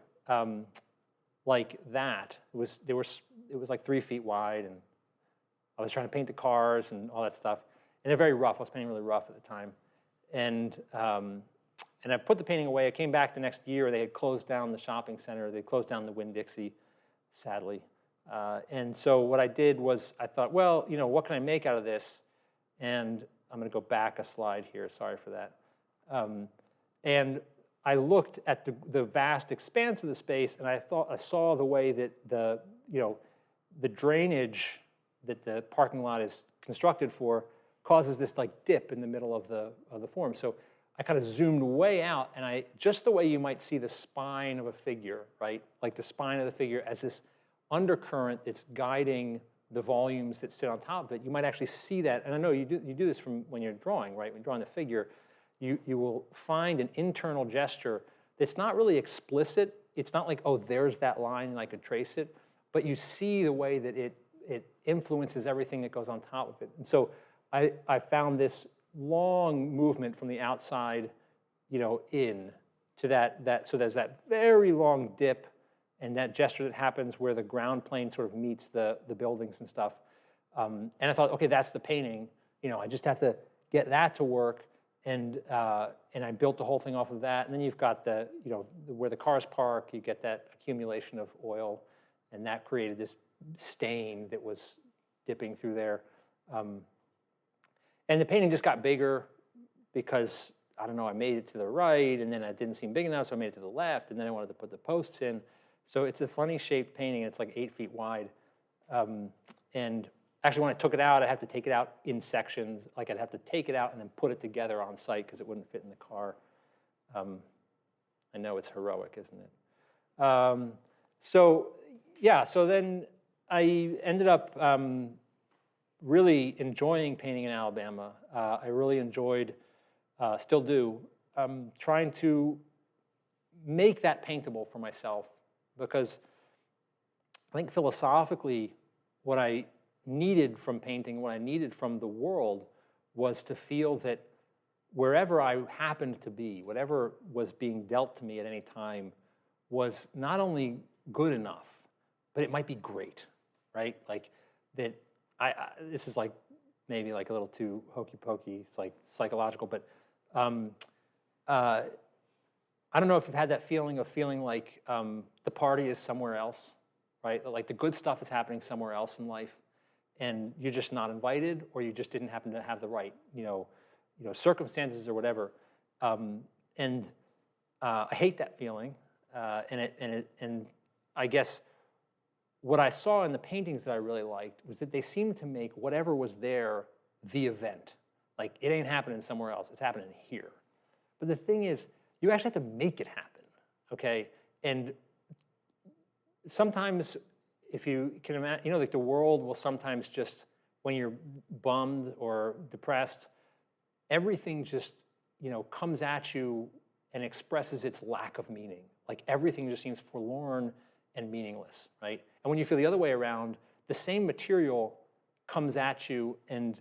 like that. It was like 3 feet wide, and I was trying to paint the cars and all that stuff. And they're very rough. I was painting really rough at the time. And I put the painting away. I came back the next year. They had closed down the shopping center. They closed down the Winn-Dixie, sadly. And so what I did was I thought, well, you know, what can I make out of this? And I'm going to go back a slide here. Sorry for that. And I looked at the vast expanse of the space, and I saw the way that the drainage that the parking lot is constructed for causes this like dip in the middle of the form. So I kind of zoomed way out, and just the way you might see the spine of a figure, right? Like the spine of the figure as this undercurrent that's guiding the volumes that sit on top of it. You might actually see that, and I know you do this from when you're drawing, right? When you're drawing the figure, you will find an internal gesture that's not really explicit. It's not like, oh, there's that line and I could trace it, but you see the way that it influences everything that goes on top of it. And so I found this long movement from the outside, you know, in to that. So there's that very long dip and that gesture that happens where the ground plane sort of meets the buildings and stuff. And I thought, okay, that's the painting. You know, I just have to get that to work. And I built the whole thing off of that. And then you've got where the cars park, you get that accumulation of oil, and that created this stain that was dipping through there. And the painting just got bigger because, I don't know, I made it to the right, and then it didn't seem big enough, so I made it to the left, and then I wanted to put the posts in. So it's a funny shaped painting. It's like 8 feet wide. And actually, when I took it out, I had to take it out in sections. Like I'd have to take it out and then put it together on site because it wouldn't fit in the car. I know it's heroic, isn't it? So then I ended up really enjoying painting in Alabama. I really enjoyed, still do, trying to make that paintable for myself, because I think philosophically what I needed from painting, what I needed from the world, was to feel that wherever I happened to be, whatever was being dealt to me at any time, was not only good enough, but it might be great, right? Like that. This is like maybe like a little too hokey pokey. It's like psychological, but I don't know if you've had that feeling of feeling like the party is somewhere else, right? Like the good stuff is happening somewhere else in life, and you're just not invited, or you just didn't happen to have the right, circumstances or whatever. And I hate that feeling, and I guess what I saw in the paintings that I really liked was that they seemed to make whatever was there the event. Like, it ain't happening somewhere else, it's happening here. But the thing is, you actually have to make it happen, okay? And sometimes, if you can imagine, like the world will sometimes just when you're bummed or depressed, everything just, comes at you and expresses its lack of meaning. Like everything just seems forlorn and meaningless, right? And when you feel the other way around, the same material comes at you and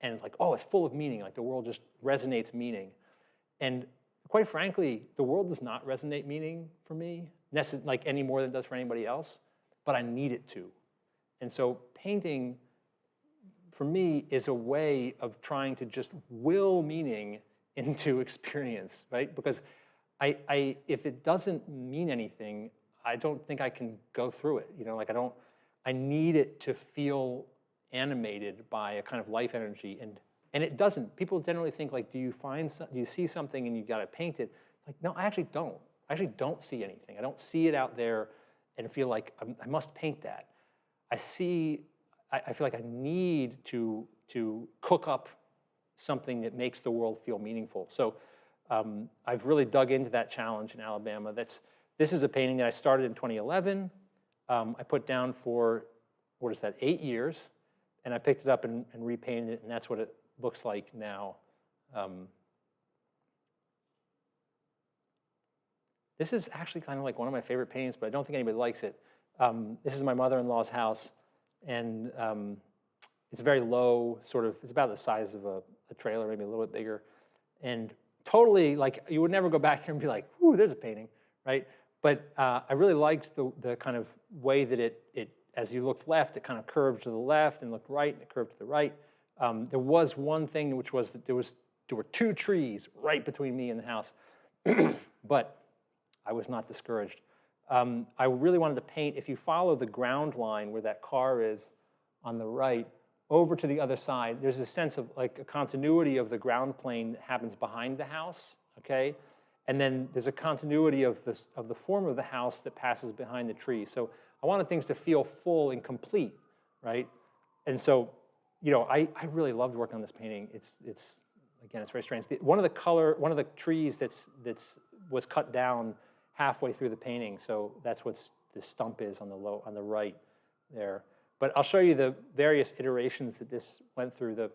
it's like, oh, it's full of meaning. Like the world just resonates meaning. And quite frankly, the world does not resonate meaning for me, like any more than it does for anybody else, but I need it to. And so painting, for me, is a way of trying to just will meaning into experience, right? Because if it doesn't mean anything, I don't think I can go through it. I need it to feel animated by a kind of life energy, and it doesn't. People generally think like, do you see something and you got to paint it? Like, no, I actually don't. I actually don't see anything. I don't see it out there and feel like I must paint that. I feel like I need to cook up something that makes the world feel meaningful. So I've really dug into that challenge in Alabama. This is a painting that I started in 2011. I put down for, 8 years, and I picked it up and repainted it, and that's what it looks like now. This is actually kind of like one of my favorite paintings, but I don't think anybody likes it. This is my mother-in-law's house, and it's very low, it's about the size of a trailer, maybe a little bit bigger, and totally, like, you would never go back there and be like, ooh, there's a painting, right? But I really liked the kind of way that it, as you looked left, it kind of curved to the left, and looked right, and it curved to the right. There was one thing, which was that there were 2 trees right between me and the house, but I was not discouraged. I really wanted to paint, if you follow the ground line where that car is on the right, over to the other side, there's a sense of like a continuity of the ground plane that happens behind the house, okay? And then there's a continuity of the form of the house that passes behind the tree. So I wanted things to feel full and complete, right? And so, I really loved working on this painting. It's very strange. One of the trees was cut down halfway through the painting, so that's what the stump is on the right there. But I'll show you the various iterations that this went through. The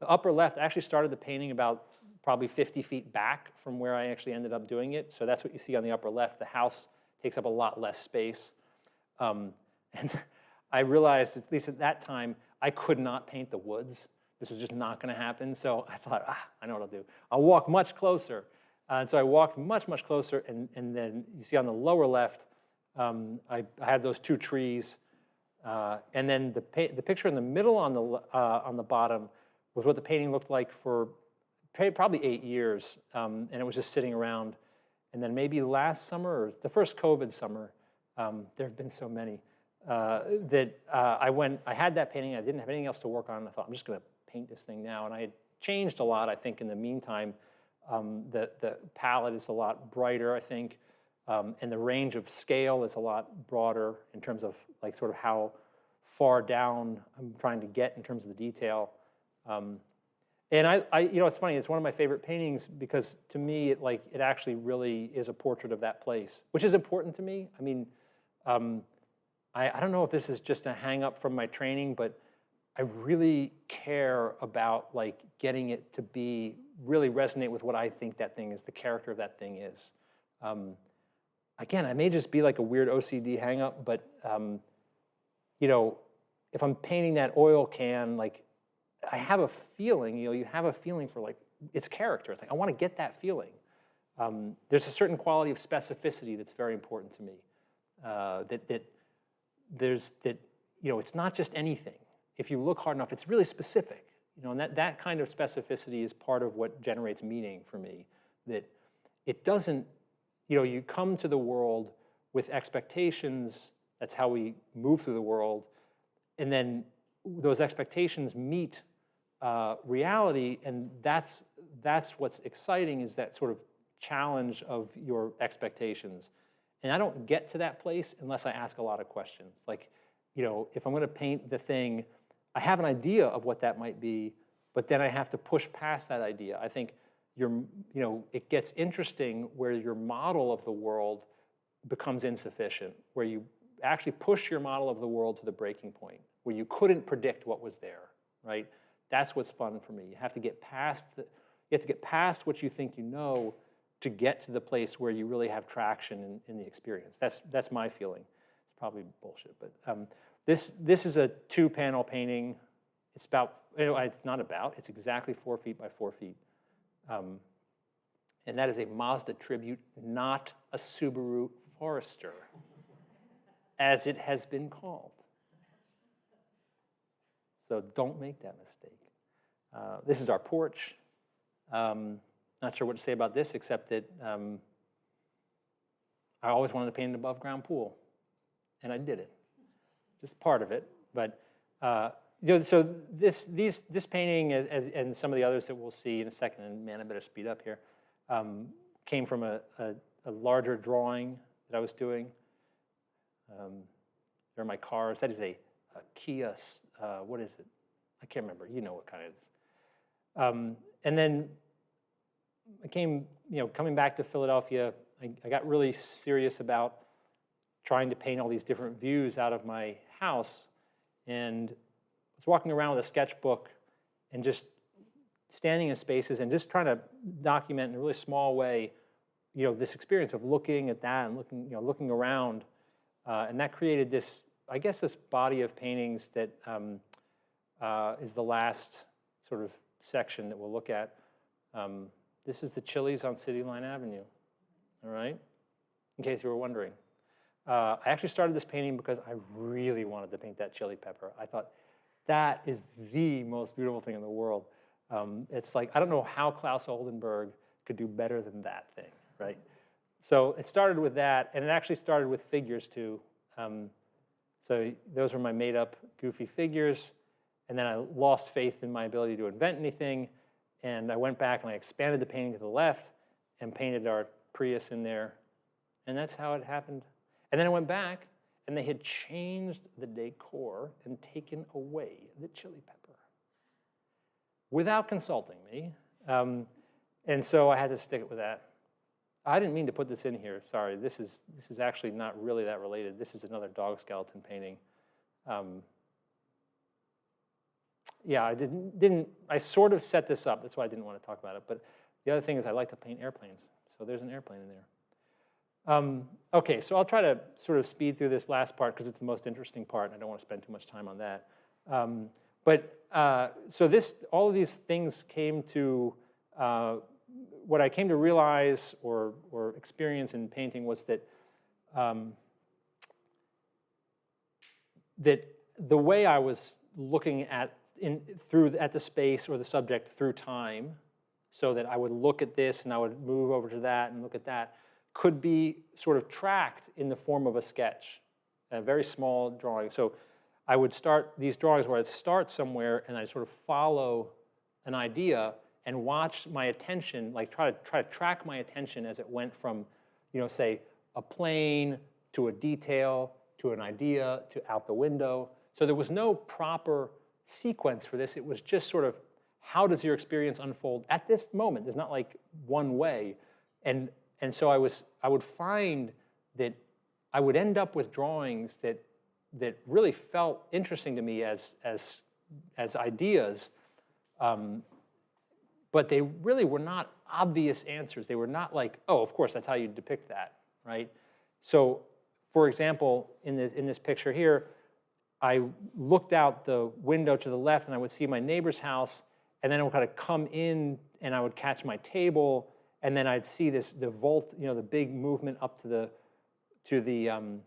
upper left, I actually started the painting about probably 50 feet back from where I actually ended up doing it. So that's what you see on the upper left. The house takes up a lot less space. And I realized, at least at that time, I could not paint the woods. This was just not going to happen. So I thought, I know what I'll do. I'll walk much closer. And so I walked much, much closer. And then you see on the lower left, I had those 2 trees. And then the picture in the middle on the bottom was what the painting looked like for probably 8 years, and it was just sitting around. And then maybe last summer, or the first COVID summer, there have been so many, that I had that painting, I didn't have anything else to work on, and I thought, I'm just going to paint this thing now. And I had changed a lot, I think, in the meantime. The palette is a lot brighter, I think, and the range of scale is a lot broader in terms of like sort of how far down I'm trying to get in terms of the detail. And I it's funny, it's one of my favorite paintings because to me, it actually really is a portrait of that place, which is important to me. I mean, I don't know if this is just a hang up from my training, but I really care about like getting it to be really resonate with what I think that thing is, the character of that thing is. Again, I may just be like a weird OCD hang up, but if I'm painting that oil can, like I have a feeling, you have a feeling for like its character. It's like, I want to get that feeling. There's a certain quality of specificity that's very important to me. It's not just anything. If you look hard enough, it's really specific. And that kind of specificity is part of what generates meaning for me. That it doesn't, you come to the world with expectations. That's how we move through the world. And then those expectations meet reality, and that's what's exciting, is that sort of challenge of your expectations. And I don't get to that place unless I ask a lot of questions. Like, if I'm going to paint the thing, I have an idea of what that might be, but then I have to push past that idea. I think it gets interesting where your model of the world becomes insufficient, where you actually push your model of the world to the breaking point, where you couldn't predict what was there, right? That's what's fun for me. You have to get past what you think you know to get to the place where you really have traction in the experience. That's my feeling. It's probably bullshit, but this is a 2-panel painting. It's it's exactly 4 feet by 4 feet. And that is a Mazda tribute, not a Subaru Forester, as it has been called. So don't make that mistake. This is our porch. Not sure what to say about this, except that I always wanted to paint an above-ground pool, and I did it. Just part of it, but so this painting, and some of the others that we'll see in a second, and man, I better speed up here, came from a larger drawing that I was doing. There are my cars. That is a Kia. What is it? I can't remember. You know what kind it is. And then I coming back to Philadelphia, I got really serious about trying to paint all these different views out of my house, and I was walking around with a sketchbook and just standing in spaces and just trying to document in a really small way, this experience of looking at that and looking around, and that created this, I guess, this body of paintings that is the last sort of section that we'll look at. This is the Chili's on City Line Avenue, all right? In case you were wondering. I actually started this painting because I really wanted to paint that chili pepper. I thought, that is the most beautiful thing in the world. It's like, I don't know how Klaus Oldenburg could do better than that thing, right? So it started with that, and it actually started with figures too. So those were my made-up, goofy figures, and then I lost faith in my ability to invent anything, and I went back and I expanded the painting to the left and painted our Prius in there, and that's how it happened. And then I went back, and they had changed the decor and taken away the chili pepper without consulting me. And so I had to stick it with that. I didn't mean to put this in here. Sorry, this is actually not really that related. This is another dog skeleton painting. Yeah, I sort of set this up. That's why I didn't want to talk about it. But the other thing is I like to paint airplanes. So there's an airplane in there. Okay, so I'll try to sort of speed through this last part because it's the most interesting part, and I don't want to spend too much time on that. So all of these things came to, what I came to realize or experience in painting was that that the way I was looking at the space or the subject through time, so that I would look at this and I would move over to that and look at that, could be sort of tracked in the form of a sketch, a very small drawing. So I would start these drawings where I'd start somewhere and I'd sort of follow an idea and watch my attention, like try to track my attention as it went from, say, a plane to a detail to an idea to out the window. So there was no proper sequence for this. It was just sort of, how does your experience unfold at this moment? There's not like one way. And so I would find that I would end up with drawings that really felt interesting to me as ideas, but they really were not obvious answers. They were not like, oh, of course, that's how you depict that, right? So, for example, in this picture here, I looked out the window to the left and I would see my neighbor's house, and then I would kind of come in and I would catch my table, and then I'd see the vault, the big movement up to the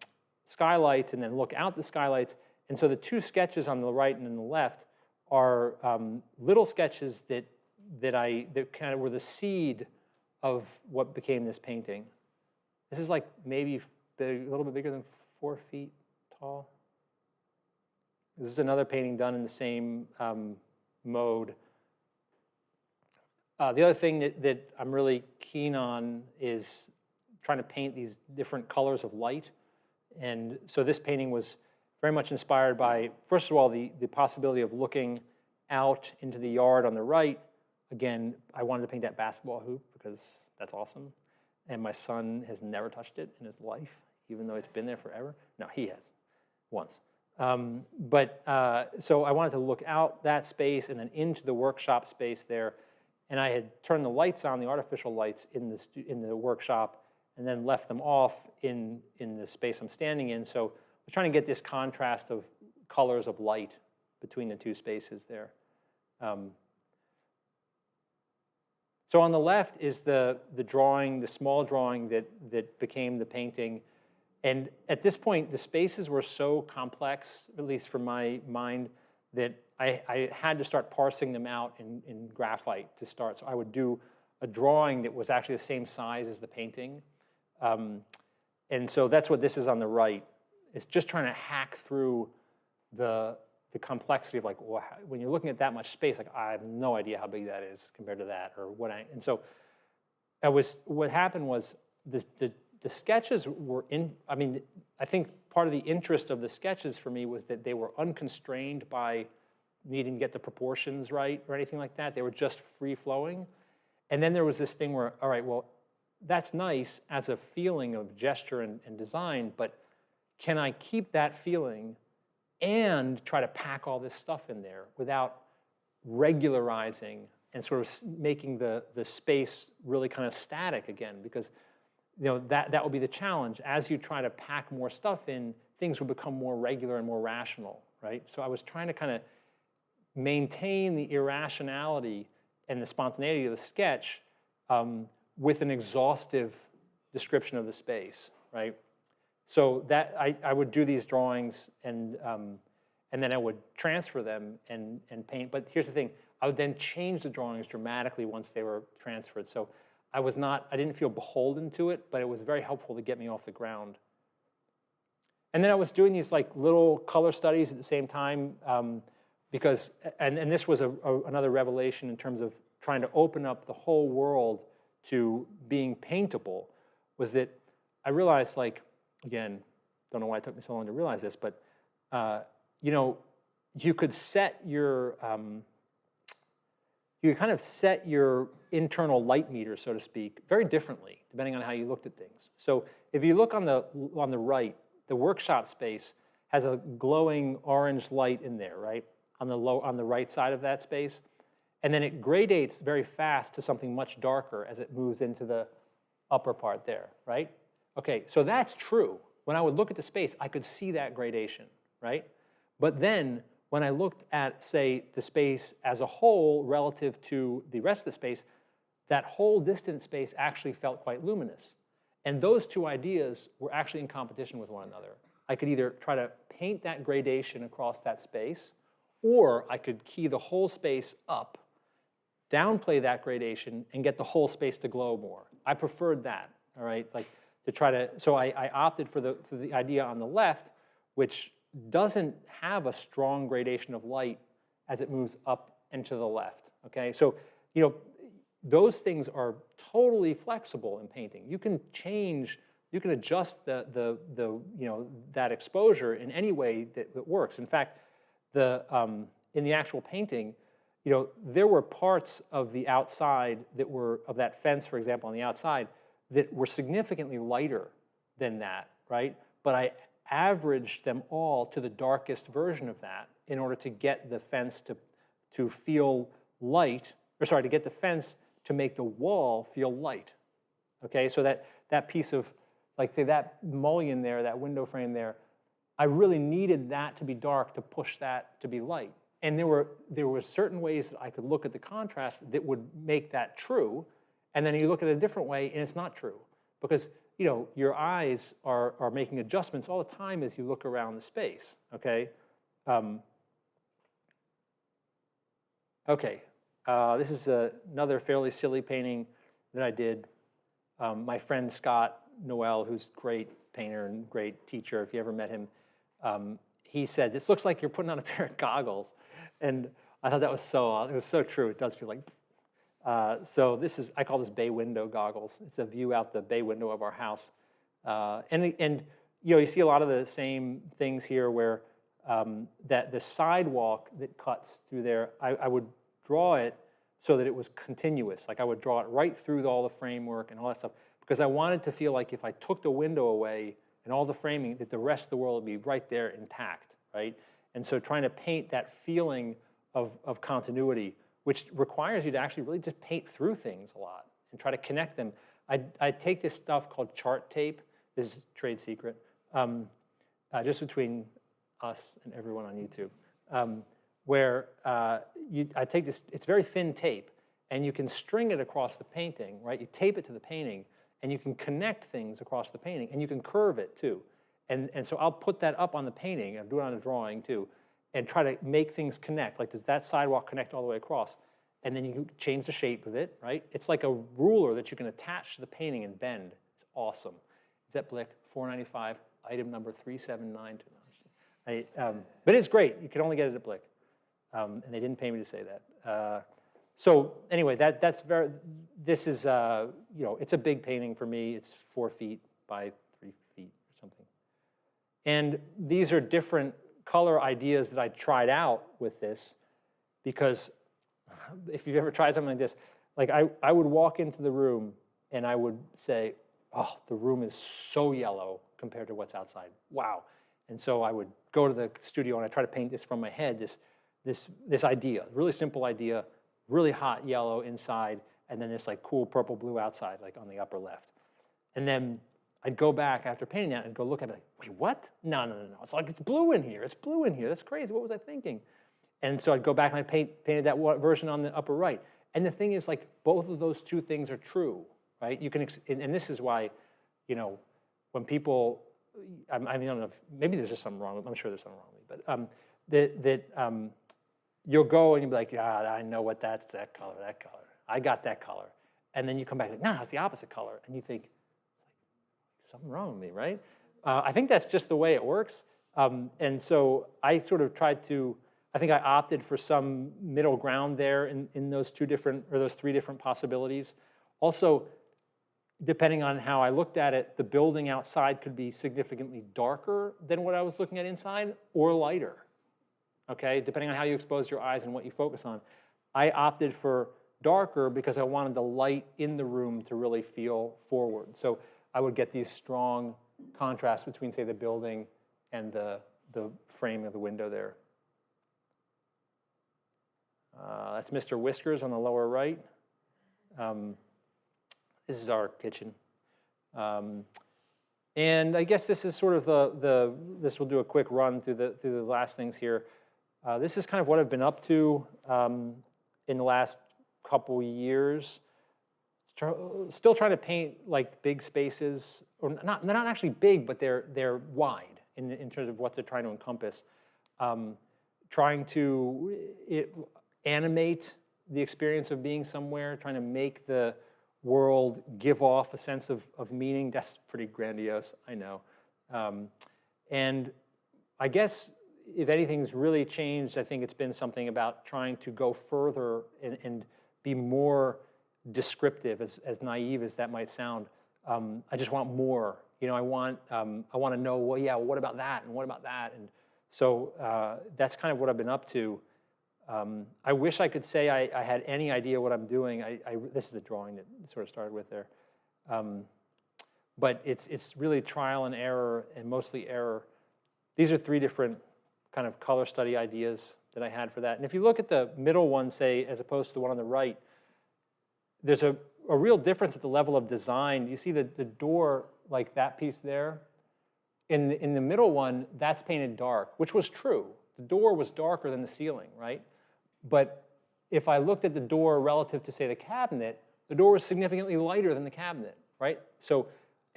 skylights, and then look out the skylights. And so the two sketches on the right and on the left are little sketches that kind of were the seed of what became this painting. This is like maybe a little bit bigger than 4 feet tall. This is another painting done in the same mode. The other thing that I'm really keen on is trying to paint these different colors of light. And so this painting was very much inspired by, first of all, the possibility of looking out into the yard on the right. Again, I wanted to paint that basketball hoop because that's awesome. And my son has never touched it in his life, even though it's been there forever. No, he has, once. So I wanted to look out that space and then into the workshop space there. And I had turned the lights on, the artificial lights in the workshop, and then left them off in the space I'm standing in. So I was trying to get this contrast of colors of light between the two spaces there. So on the left is the drawing, the small drawing that became the painting. And at this point, the spaces were so complex, at least for my mind, that I had to start parsing them out in graphite to start. So I would do a drawing that was actually the same size as the painting. And so that's what this is on the right. It's just trying to hack through the complexity of like, well, when you're looking at that much space, like I have no idea how big that is compared to that, or and so what happened was the sketches were I mean, I think part of the interest of the sketches for me was that they were unconstrained by needing to get the proportions right or anything like that. They were just free flowing. And then there was this thing where, all right, well, that's nice as a feeling of gesture and design, but can I keep that feeling and try to pack all this stuff in there without regularizing and sort of making the space really kind of static again? Because that will be the challenge. As you try to pack more stuff in, things will become more regular and more rational, right? So I was trying to kind of maintain the irrationality and the spontaneity of the sketch with an exhaustive description of the space, right? So that I would do these drawings and then I would transfer them and paint. But here's the thing, I would then change the drawings dramatically once they were transferred. So I didn't feel beholden to it, but it was very helpful to get me off the ground. And then I was doing these like little color studies at the same time because, and this was another revelation in terms of trying to open up the whole world to being paintable, was that I realized, like, again, don't know why it took me so long to realize this, but you could set your, you kind of set your internal light meter, so to speak, very differently depending on how you looked at things. So if you look on the right, the workshop space has a glowing orange light in there, right, on the right side of that space, and then it gradates very fast to something much darker as it moves into the upper part there, right? Okay, so that's true. When I would look at the space, I could see that gradation, right? But then when I looked at, say, the space as a whole relative to the rest of the space, that whole distant space actually felt quite luminous. And those two ideas were actually in competition with one another. I could either try to paint that gradation across that space, or I could key the whole space up, downplay that gradation, and get the whole space to glow more. I preferred that, all right? Like, to try to, so I opted for the idea on the left, which doesn't have a strong gradation of light as it moves up and to the left, okay? So, those things are totally flexible in painting. You can change, you can adjust that exposure in any way that works. In fact, in the actual painting, there were parts of the outside that were, of that fence, for example, on the outside, that were significantly lighter than that, right? But I averaged them all to the darkest version of that in order to get the fence to feel light, or sorry, to get the fence to make the wall feel light, okay? So that piece of, like, say, that mullion there, that window frame there, I really needed that to be dark to push that to be light. And there were certain ways that I could look at the contrast that would make that true, and then you look at it a different way and it's not true, because your eyes are making adjustments all the time as you look around the space, okay? This is another fairly silly painting that I did. My friend Scott Noel, who's a great painter and great teacher, if you ever met him, he said, "This looks like you're putting on a pair of goggles." And I thought that was it was so true. It does feel like, so I call this bay window goggles. It's a view out the bay window of our house. And you see a lot of the same things here where that the sidewalk that cuts through there, I would draw it so that it was continuous. Like I would draw it right through all the framework and all that stuff, because I wanted to feel like if I took the window away and all the framing, that the rest of the world would be right there intact, right? And so trying to paint that feeling of continuity, which requires you to actually really just paint through things a lot and try to connect them. I take this stuff called chart tape. This is a trade secret, just between us and everyone on YouTube, where I take this, it's very thin tape, and you can string it across the painting, right? You tape it to the painting, and you can connect things across the painting, and you can curve it too. And so I'll put that up on the painting, I'll do it on a drawing too, and try to make things connect. Like, does that sidewalk connect all the way across? And then you can change the shape of it, right? It's like a ruler that you can attach to the painting and bend. It's awesome. Is that Blick? $4.95, item number 3792. But it's great. You can only get it at Blick. And they didn't pay me to say that. So anyway, this is, you know, it's a big painting for me. It's 4 feet by 3 feet or something. And these are different color ideas that I tried out with this, because if you've ever tried something like this, like I would walk into the room and I would say, oh, the room is so yellow compared to what's outside. Wow. And so I would go to the studio and I try to paint this from my head, this idea, really simple idea, really hot yellow inside, and then this like cool purple blue outside, like on the upper left. And then I'd go back after painting that and go look at it like, wait, what? No. It's like, it's blue in here. It's blue in here. That's crazy. What was I thinking? And so I'd go back and I painted that version on the upper right. And the thing is, like, both of those two things are true, right? You can, and this is why, you know, when people, I mean, I don't know, if, maybe there's just something wrong with me. I'm sure there's something wrong with me. But you'll go and you'll be like, yeah, I know what that's, that color. I got that color. And then you come back and no, it's the opposite color. And you think, something wrong with me, right? I think that's just the way it works. And so I sort of tried to, I think I opted for some middle ground there in those two different, or those three different possibilities. Also, depending on how I looked at it, the building outside could be significantly darker than what I was looking at inside, or lighter, okay? Depending on how you expose your eyes and what you focus on. I opted for darker because I wanted the light in the room to really feel forward. So I would get these strong contrasts between, say, the building and the frame of the window there. That's Mr. Whiskers on the lower right. This is our kitchen. And I guess this is sort of this will do a quick run through the last things here. This is kind of what I've been up to in the last couple years. Still trying to paint like big spaces, or they're not actually big, but they're wide in terms of what they're trying to encompass. Trying to animate the experience of being somewhere, trying to make the world give off a sense of meaning. That's pretty grandiose, I know. And I guess if anything's really changed, I think it's been something about trying to go further and be more descriptive, as naive as that might sound. I just want more. You know, I want to know, well, yeah, well, what about that, and what about that? And so that's kind of what I've been up to. I wish I could say I had any idea what I'm doing. This is the drawing that sort of started with there. But it's really trial and error, and mostly error. These are three different kind of color study ideas that I had for that. And if you look at the middle one, say, as opposed to the one on the right, there's a real difference at the level of design. You see the door, like that piece there? In the middle one, that's painted dark, which was true. The door was darker than the ceiling, right? But if I looked at the door relative to, say, the cabinet, the door was significantly lighter than the cabinet, right? So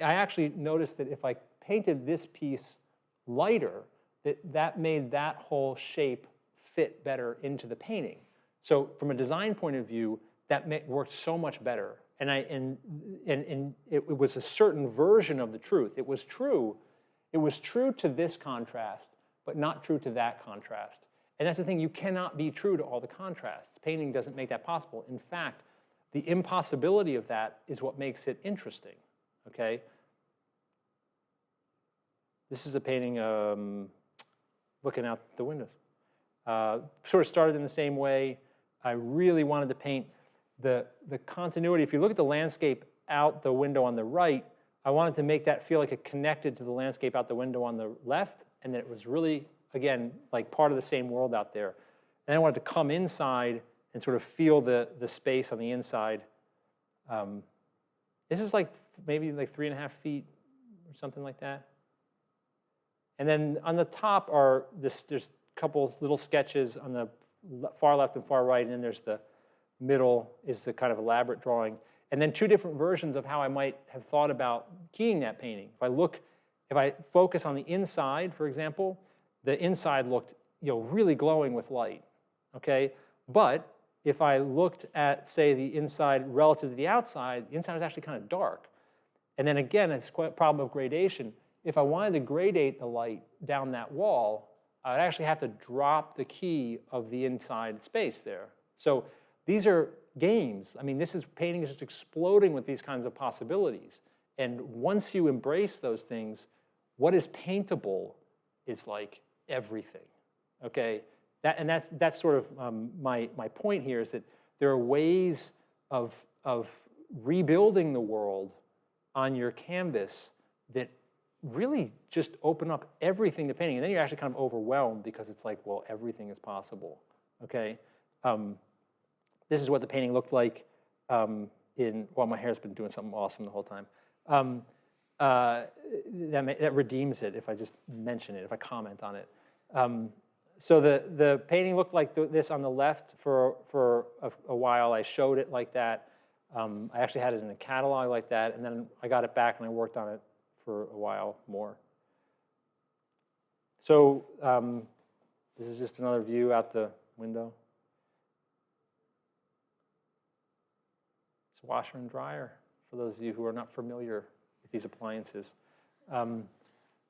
I actually noticed that if I painted this piece lighter, that made that whole shape fit better into the painting. So from a design point of view, that worked so much better. And it was a certain version of the truth. It was true to this contrast, but not true to that contrast. And that's the thing, you cannot be true to all the contrasts. Painting doesn't make that possible. In fact, the impossibility of that is what makes it interesting, okay? This is a painting looking out the windows. Sort of started in the same way. I really wanted to paint the continuity. If you look at the landscape out the window on the right, I wanted to make that feel like it connected to the landscape out the window on the left, and that it was really again, like part of the same world out there. And I wanted to come inside and sort of feel the space on the inside. This is like maybe like 3.5 feet or something like that. And then on the top are there's a couple little sketches on the far left and far right, and then there's the middle is the kind of elaborate drawing. And then 2 different versions of how I might have thought about keying that painting. If I focus on the inside, for example, the inside looked really glowing with light, okay? But if I looked at, say, the inside relative to the inside was actually kind of dark. And then again, it's quite a problem of gradation. If I wanted to gradate the light down that wall, I'd actually have to drop the key of the inside space there. So these are games. I mean, painting is just exploding with these kinds of possibilities. And once you embrace those things, what is paintable is like everything, okay? That's sort of my point here, is that there are ways of rebuilding the world on your canvas that really just open up everything to painting. And then you're actually kind of overwhelmed because it's like, well, everything is possible, okay? This is what the painting looked like well, my hair's been doing something awesome the whole time. That redeems it if I just mention it, if I comment on it. So the painting looked like this on the left for a while. I showed it like that. I actually had it in a catalog like that, and then I got it back and I worked on it for a while more. So this is just another view out the window. It's a washer and dryer, for those of you who are not familiar with these appliances. In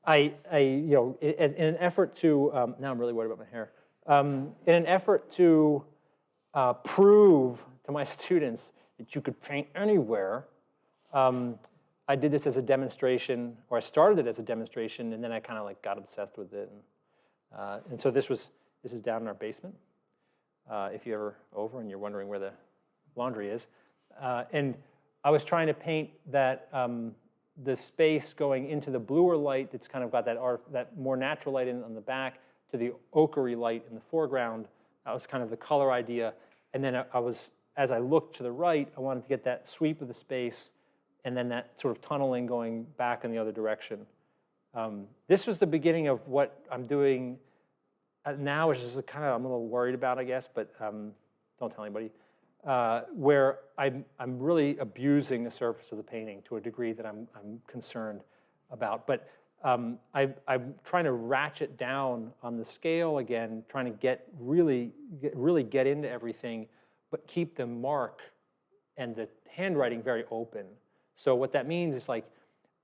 an effort to, now I'm really worried about my hair. In an effort to prove to my students that you could paint anywhere, I did this as a demonstration, or I started it as a demonstration, and then I kind of like got obsessed with it. And so this is down in our basement, if you're ever over and you're wondering where the laundry is. And I was trying to paint that the space going into the bluer light that's kind of got that more natural light on the back to the ochre light in the foreground. That was kind of the color idea. And then as I looked to the right, I wanted to get that sweep of the space and then that sort of tunneling going back in the other direction. This was the beginning of what I'm doing now, which is kind of I'm a little worried about, I guess, but don't tell anybody. Where I'm really abusing the surface of the painting to a degree that I'm concerned about. But I'm trying to ratchet down on the scale again, trying to really get into everything, but keep the mark and the handwriting very open. So what that means is like,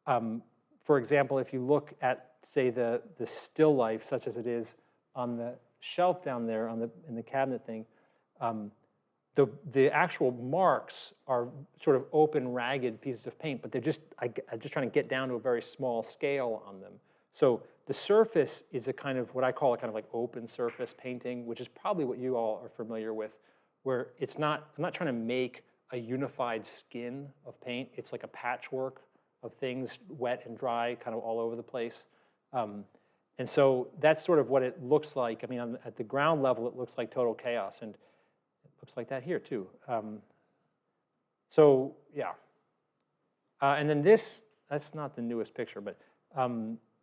for example, if you look at, say, the still life, such as it is on the shelf down there in the cabinet thing, the actual marks are sort of open, ragged pieces of paint, but I'm just trying to get down to a very small scale on them. So the surface is a kind of what I call a kind of like open surface painting, which is probably what you all are familiar with, where I'm not trying to make a unified skin of paint. It's like a patchwork of things, wet and dry, kind of all over the place. And so that's sort of what it looks like. I mean, at the ground level, it looks like total chaos, and it looks like that here too. So yeah. And then that's not the newest picture, but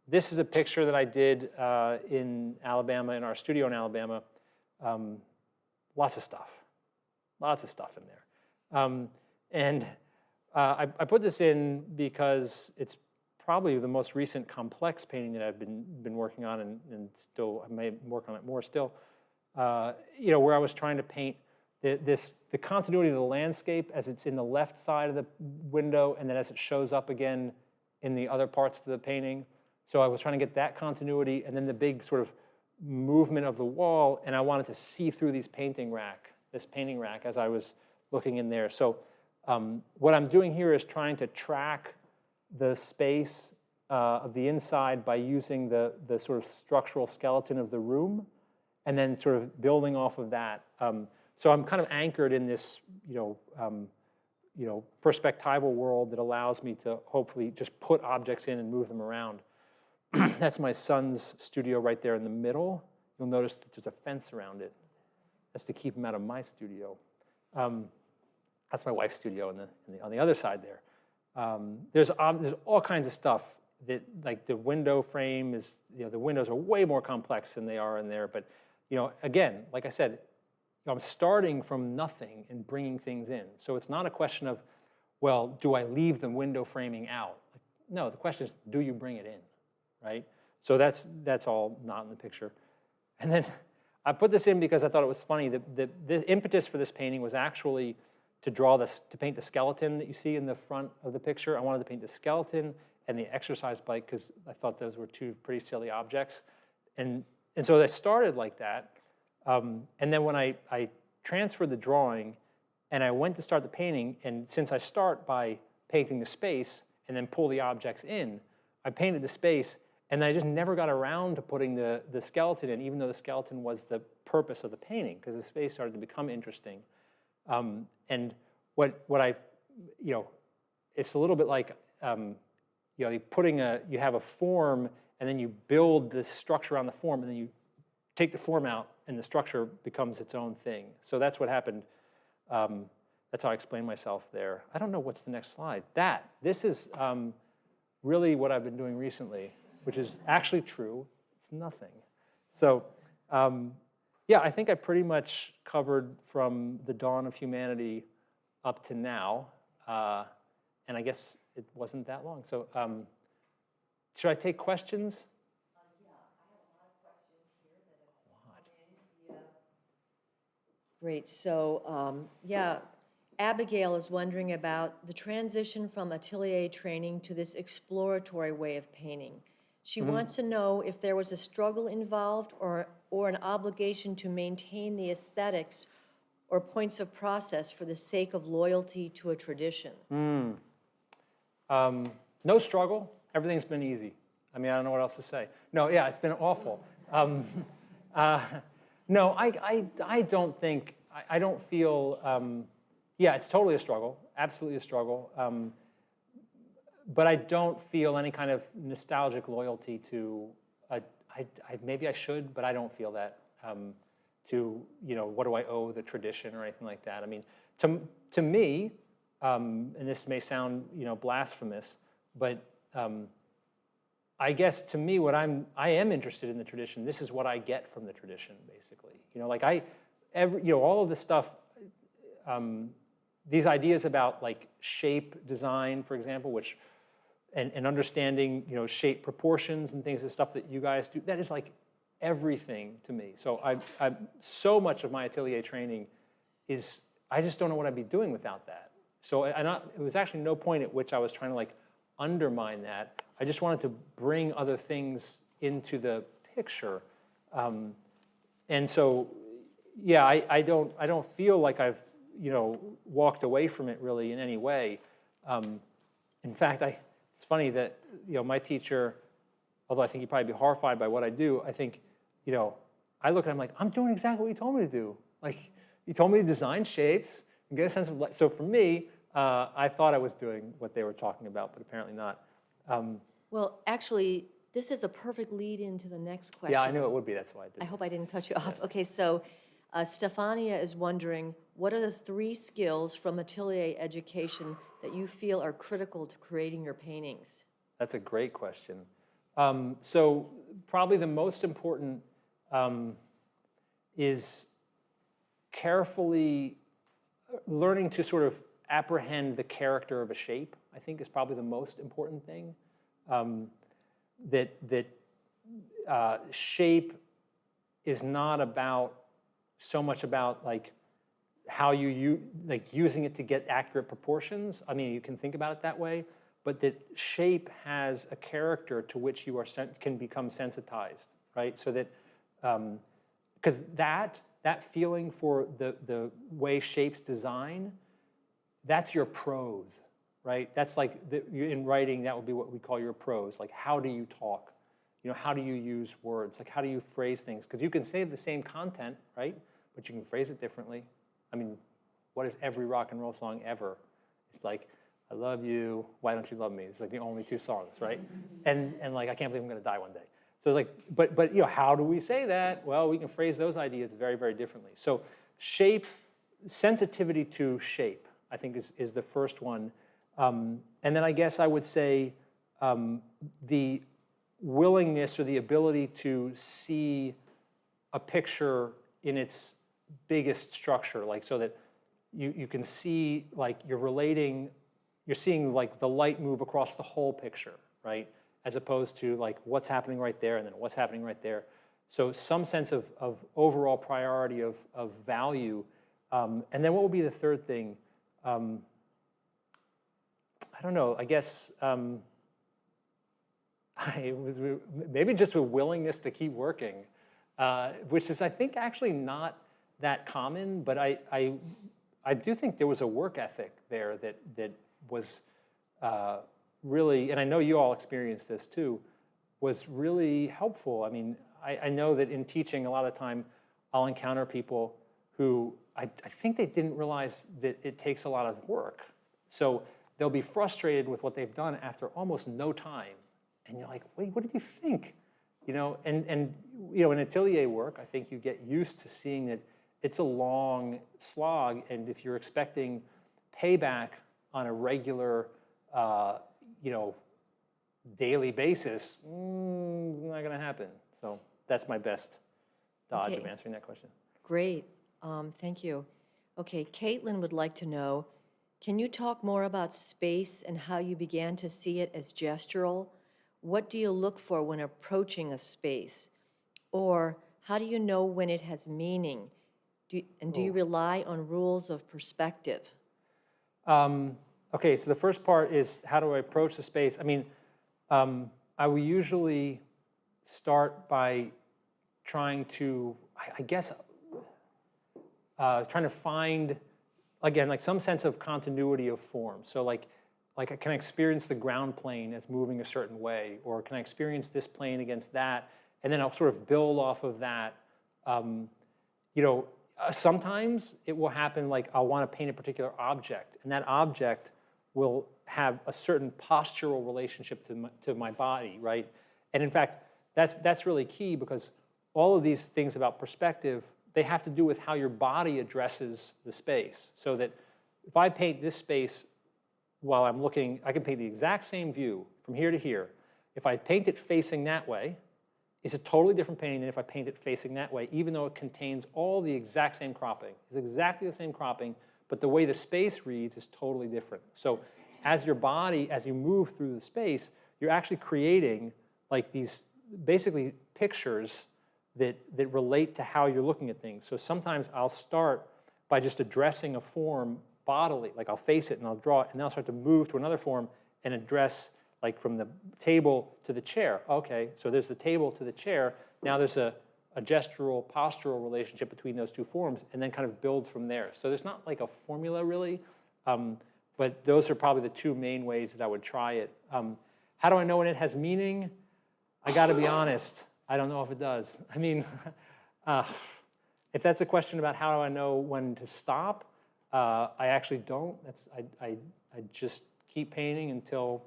this is a picture that I did in Alabama, in our studio in Alabama. Lots of stuff in there. And I put this in because it's probably the most recent complex painting that I've been working on, and still I may work on it more still. Where I was trying to paint the continuity of the landscape as it's in the left side of the window, and then as it shows up again in the other parts of the painting. So I was trying to get that continuity, and then the big sort of movement of the wall, and I wanted to see through this painting rack as I was looking in there. So what I'm doing here is trying to track the space of the inside by using the sort of structural skeleton of the room, and then sort of building off of that. So I'm kind of anchored in this, perspectival world that allows me to hopefully just put objects in and move them around. That's my son's studio right there in the middle. You'll notice that there's a fence around it. That's to keep him out of my studio. That's my wife's studio on the other side there. There's all kinds of stuff that, like the window frame is, the windows are way more complex than they are in there. But, again, like I said, I'm starting from nothing and bringing things in. So it's not a question of, well, do I leave the window framing out? No, the question is, do you bring it in, right? So that's all not in the picture. And then I put this in because I thought it was funny. The impetus for this painting was actually to paint the skeleton that you see in the front of the picture. I wanted to paint the skeleton and the exercise bike because I thought those were two pretty silly objects. And so I started like that. And then when I transferred the drawing and I went to start the painting, and since I start by painting the space and then pull the objects in, I painted the space, and I just never got around to putting the skeleton in, even though the skeleton was the purpose of the painting, because the space started to become interesting. And what I, it's a little bit like, you have a form, and then you build this structure on the form, and then you take the form out, and the structure becomes its own thing. So that's what happened. That's how I explain myself there. I don't know what's the next slide. This is really what I've been doing recently, which is actually true. It's nothing. So yeah, I think I pretty much covered from the dawn of humanity up to now. And I guess it wasn't that long. So should I take questions? Great. So, yeah, Abigail is wondering about the transition from atelier training to this exploratory way of painting. She wants to know if there was a struggle involved or an obligation to maintain the aesthetics or points of process for the sake of loyalty to a tradition. No struggle. Everything's been easy. I mean, I don't know what else to say. No, yeah, it's been awful. No, I don't think, I don't feel, yeah, it's totally a struggle, absolutely a struggle. But I don't feel any kind of nostalgic loyalty to, maybe I should, but I don't feel that, to, what do I owe the tradition or anything like that. I mean, to me, and this may sound, blasphemous, but I guess to me, I am interested in the tradition. This is what I get from the tradition, basically. Like all of this stuff, these ideas about like shape design, for example, and understanding, shape proportions and things, the stuff that you guys do, that is like everything to me. So so much of my atelier training is, I just don't know what I'd be doing without that. So it was actually no point at which I was trying to like undermine that. I just wanted to bring other things into the picture. And so, yeah, I don't feel like I've, walked away from it really in any way. In fact, it's funny that, my teacher, although I think he'd probably be horrified by what I do, I think, I look at him like, I'm doing exactly what you told me to do. Like, you told me to design shapes and get a sense of light. So for me, I thought I was doing what they were talking about, but apparently not. Well, actually, this is a perfect lead into the next question. Yeah, I knew it would be. That's why I did. I hope I didn't cut you off. Okay, so Stefania is wondering, what are the 3 skills from atelier education that you feel are critical to creating your paintings? That's a great question. So probably the most important is carefully learning to sort of apprehend the character of a shape, I think is probably the most important thing. That shape is not about so much about like how using it to get accurate proportions. I mean, you can think about it that way, but that shape has a character to which you can become sensitized, right? So that because that feeling for the way shapes design, that's your prose, right? That's like, in writing, that would be what we call your prose. Like, how do you talk? How do you use words? Like, how do you phrase things? Because you can say the same content, right? But you can phrase it differently. I mean, what is every rock and roll song ever? It's like, I love you, why don't you love me? It's like the only two songs, right? And like, I can't believe I'm gonna die one day. So it's like, but you know, how do we say that? Well, we can phrase those ideas very, very differently. So shape, sensitivity to shape, I think is the first one. And then I guess I would say the willingness or the ability to see a picture in its biggest structure, like so that you can see, like you're seeing like the light move across the whole picture, right? As opposed to like what's happening right there and then what's happening right there. So some sense of overall priority of value. And then what would be the third thing? I don't know, I guess maybe just a willingness to keep working, which is, I think, actually not that common, but I do think there was a work ethic there that was really, and I know you all experienced this too, was really helpful. I mean, I know that in teaching, a lot of time, I'll encounter people who I think they didn't realize that it takes a lot of work. So they'll be frustrated with what they've done after almost no time. And you're like, wait, what did you think? You know, and you know, in atelier work, I think you get used to seeing that it's a long slog, and if you're expecting payback on a regular, you know, daily basis, it's not going to happen. So that's my best dodge of answering that question. Great, thank you. Okay, Caitlin would like to know, can you talk more about space and how you began to see it as gestural? What do you look for when approaching a space? Or how do you know when it has meaning? Do you rely on rules of perspective? Okay, so the first part is how do I approach the space? I mean, I will usually start by trying to, I guess, trying to find, again, like some sense of continuity of form. So like can I experience the ground plane as moving a certain way, or can I experience this plane against that? And then I'll sort of build off of that. You know, sometimes it will happen like I'll want to paint a particular object, and that object will have a certain postural relationship to my body, right? And in fact, that's really key, because all of these things about perspective, they have to do with how your body addresses the space. So that if I paint this space while I'm looking, I can paint the exact same view from here to here. If I paint it facing that way, it's a totally different painting than if I paint it facing that way, even though it contains all the exact same cropping. It's exactly the same cropping, but the way the space reads is totally different. So as your body, as you move through the space, you're actually creating like these basically pictures that relate to how you're looking at things. So sometimes I'll start by just addressing a form bodily, like I'll face it and I'll draw it, and then I'll start to move to another form and address, like from the table to the chair. Okay, so there's the table to the chair. Now there's a gestural, postural relationship between those two forms, and then kind of build from there. So there's not like a formula really, but those are probably the two main ways that I would try it. How do I know when it has meaning? I got to be honest, I don't know if it does. I mean, if that's a question about how do I know when to stop, I actually don't. I just keep painting until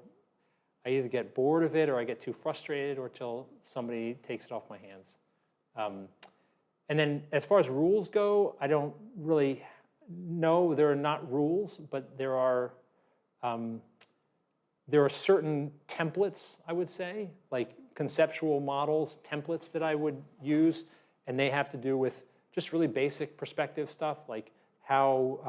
I either get bored of it or I get too frustrated or till somebody takes it off my hands. And then as far as rules go, I don't really know. There are not rules, but there are certain templates, I would say, like conceptual models, templates that I would use, and they have to do with just really basic perspective stuff, like how,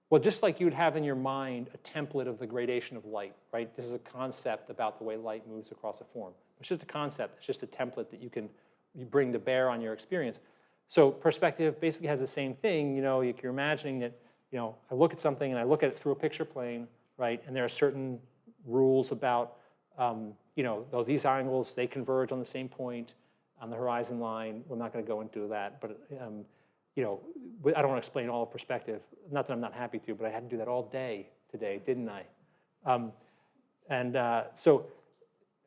well, just like you would have in your mind a template of the gradation of light, right? This is a concept about the way light moves across a form. It's just a concept. It's just a template that you bring to bear on your experience. So perspective basically has the same thing. You know, you're imagining that, you know, I look at something and I look at it through a picture plane, right? And there are certain rules about, you know, though these angles, they converge on the same point on the horizon line. We're not going to go into that, but you know, I don't want to explain all of perspective. Not that I'm not happy to, but I had to do that all day today, didn't I? So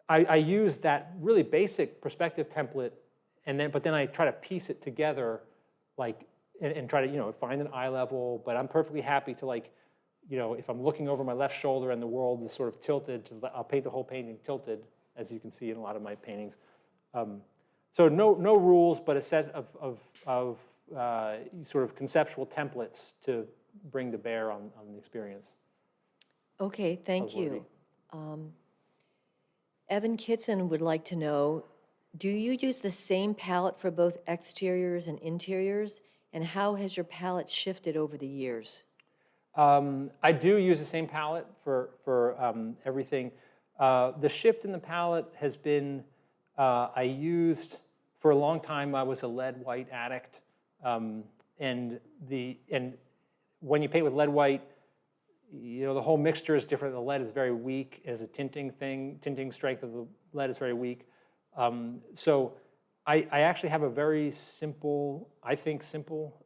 I use that really basic perspective template, but then I try to piece it together, like, and try to, you know, find an eye level. But I'm perfectly happy to, like, if I'm looking over my left shoulder and the world is sort of tilted, I'll paint the whole painting tilted, as you can see in a lot of my paintings. So no rules, but a set of sort of conceptual templates to bring to bear on the experience. Okay, thank you. Evan Kitson would like to know, do you use the same palette for both exteriors and interiors? And how has your palette shifted over the years? I do use the same palette for everything. The shift in the palette has been, I used, for a long time, I was a lead white addict. And when you paint with lead white, the whole mixture is different. The lead is very weak as a tinting thing. Tinting strength of the lead is very weak. So I actually have a very simple, I think simple,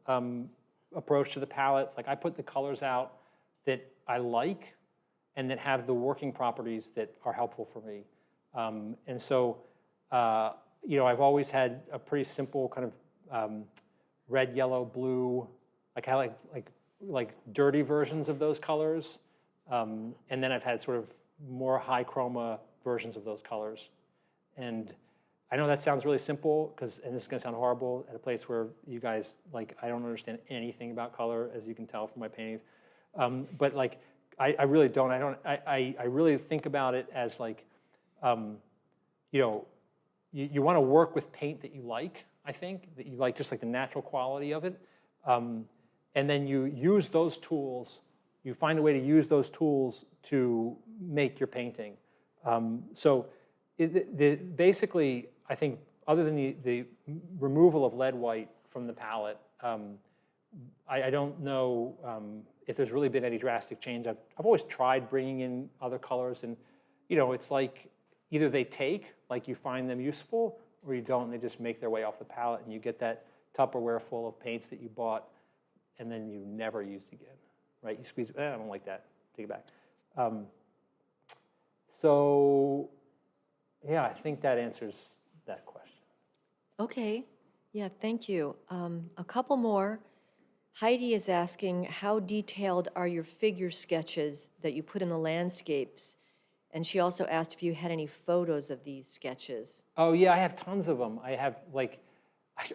approach to the palettes. Like I put the colors out that I like and that have the working properties that are helpful for me. And so, I've always had a pretty simple kind of red, yellow, blue. Like I like dirty versions of those colors. And then I've had sort of more high chroma versions of those colors. And I know that sounds really simple, and this is going to sound horrible at a place where you guys, I don't understand anything about color, as you can tell from my paintings. But I really don't. I really think about it as you want to work with paint that you like, I think, that you like just the natural quality of it. And then you use those tools, you find a way to use those tools to make your painting. So basically, I think other than the removal of lead white from the palette, I don't know if there's really been any drastic change. I've always tried bringing in other colors, and it's like either they take, you find them useful, or you don't, and they just make their way off the palette, and you get that Tupperware full of paints that you bought and then you never used again, right? You squeeze, I don't like that, take it back. So yeah, I think that answers that question. Okay, yeah, thank you. A couple more. Heidi is asking, how detailed are your figure sketches that you put in the landscapes? And she also asked if you had any photos of these sketches. Oh yeah, I have tons of them. I have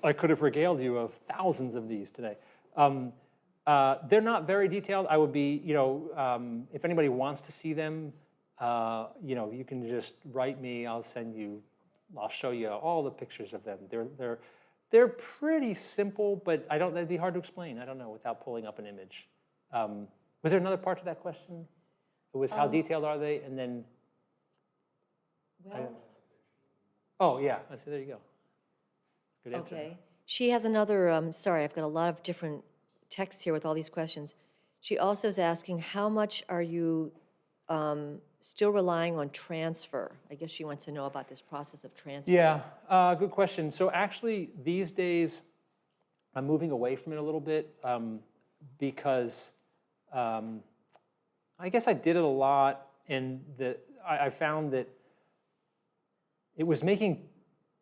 I could have regaled you of thousands of these today. They're not very detailed. I would be, if anybody wants to see them, you can just write me. I'll show you all the pictures of them. They're pretty simple, but that'd be hard to explain. I don't know without pulling up an image. Was there another part to that question? It was how detailed are they, and then. Oh yeah, there you go. Good answer. Okay. She has another, sorry, I've got a lot of different texts here with all these questions. She also is asking, how much are you still relying on transfer? I guess she wants to know about this process of transfer. Yeah, good question. So actually, these days, I'm moving away from it a little bit because I guess I did it a lot, and I found that it was making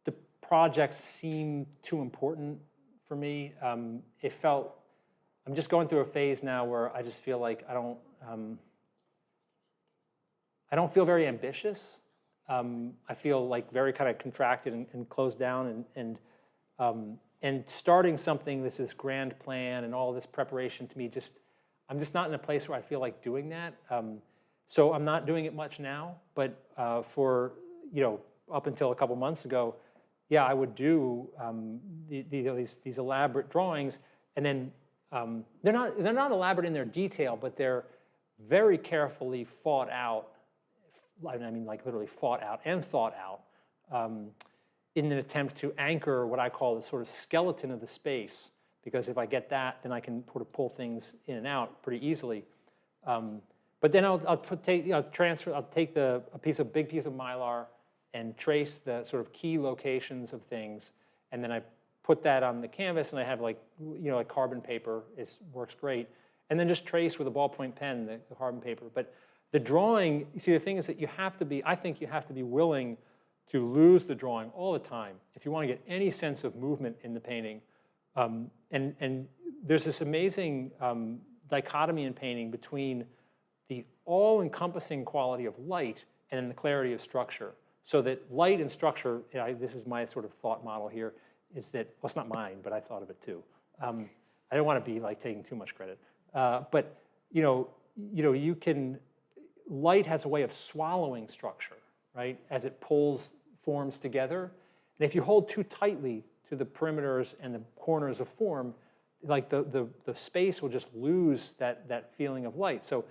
the project seem too important for me. It felt, I'm just going through a phase now where I just feel like I don't feel very ambitious. I feel very kind of contracted and closed down, and starting something that's this grand plan and all this preparation to me, I'm just not in a place where I feel like doing that. So I'm not doing it much now, but for up until a couple months ago, yeah, I would do these elaborate drawings, and then they're not elaborate in their detail, but they're very carefully fought out. I mean, literally fought out and thought out in an attempt to anchor what I call the sort of skeleton of the space. Because if I get that, then I can sort of pull things in and out pretty easily. But then I'll take a big piece of Mylar and trace the sort of key locations of things, and then I put that on the canvas, and I have like carbon paper. It works great, and then just trace with a ballpoint pen the carbon paper. But the drawing, you see, the thing is that I think you have to be willing to lose the drawing all the time if you want to get any sense of movement in the painting. And there's this amazing dichotomy in painting between the all-encompassing quality of light and then the clarity of structure. So that light and structure, this is my sort of thought model here, is that, well, it's not mine, but I thought of it too. I don't want to be like taking too much credit. But you can, light has a way of swallowing structure, right? As it pulls forms together. And if you hold too tightly to the perimeters and the corners of form, like the space will just lose that feeling of light. So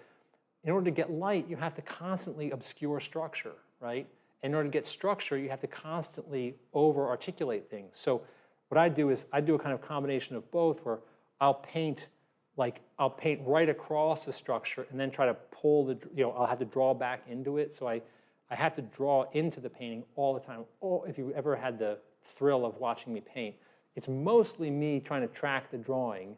in order to get light, you have to constantly obscure structure, right? In order to get structure, you have to constantly over-articulate things. So what I do is I do a kind of combination of both, where I'll paint right across the structure and then try to pull I'll have to draw back into it. So I have to draw into the painting all the time. If you ever had the thrill of watching me paint, it's mostly me trying to track the drawing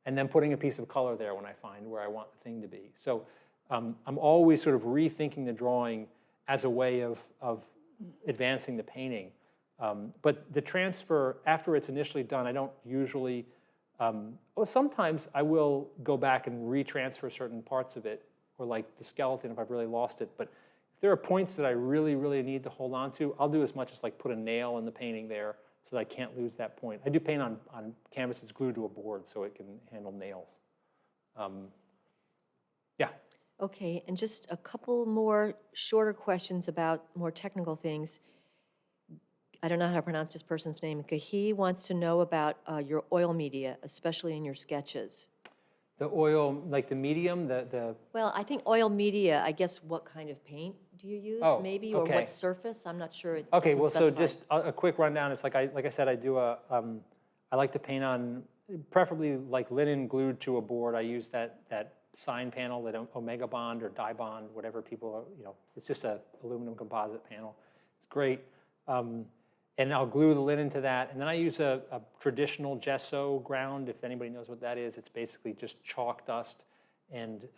and then putting a piece of color there when I find where I want the thing to be. So I'm always sort of rethinking the drawing as a way of advancing the painting. But the transfer, after it's initially done, I don't usually, sometimes I will go back and retransfer certain parts of it, or like the skeleton if I've really lost it. But if there are points that I really, really need to hold on to, I'll do as much as like put a nail in the painting there so that I can't lose that point. I do paint on canvas that's glued to a board so it can handle nails. Yeah. Okay, and just a couple more shorter questions about more technical things. I don't know how to pronounce this person's name. Kahi wants to know about your oil media, especially in your sketches. The oil, like the medium, Well, I think oil media, I guess what kind of paint do you use, Oh, maybe, or okay. what surface? I'm not sure. It Okay, doesn't well, so specify. just a quick rundown. It's like I said, I do I like to paint on, preferably like linen glued to a board. I use that sign panel, that Omega Bond or Dye Bond, whatever people are, it's just a aluminum composite panel. It's great. And I'll glue the linen to that. And then I use a traditional gesso ground. If anybody knows what that is, it's basically just chalk dust and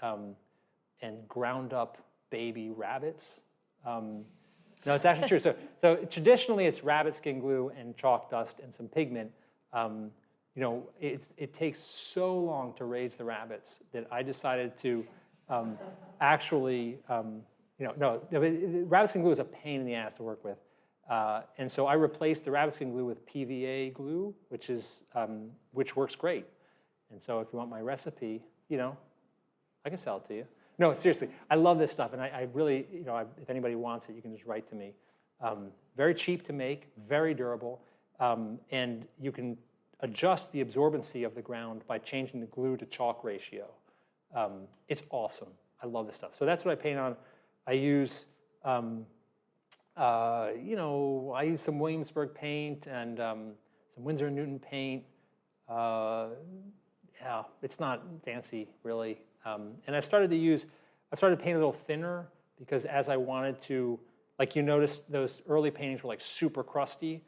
ground up baby rabbits. No, it's actually true. So traditionally, it's rabbit skin glue and chalk dust and some pigment. It takes so long to raise the rabbits that I decided to rabbit skin glue is a pain in the ass to work with. And so I replaced the rabbit skin glue with PVA glue, which works great. And so if you want my recipe, I can sell it to you. No, seriously, I love this stuff, and I really, if anybody wants it, you can just write to me. Very cheap to make, very durable, and you can adjust the absorbency of the ground by changing the glue to chalk ratio. It's awesome. I love this stuff. So that's what I paint on. I use, I use some Williamsburg paint and some Winsor & Newton paint. Yeah, it's not fancy, really. And I started to paint a little thinner because as I wanted to, like you noticed, those early paintings were like super crusty.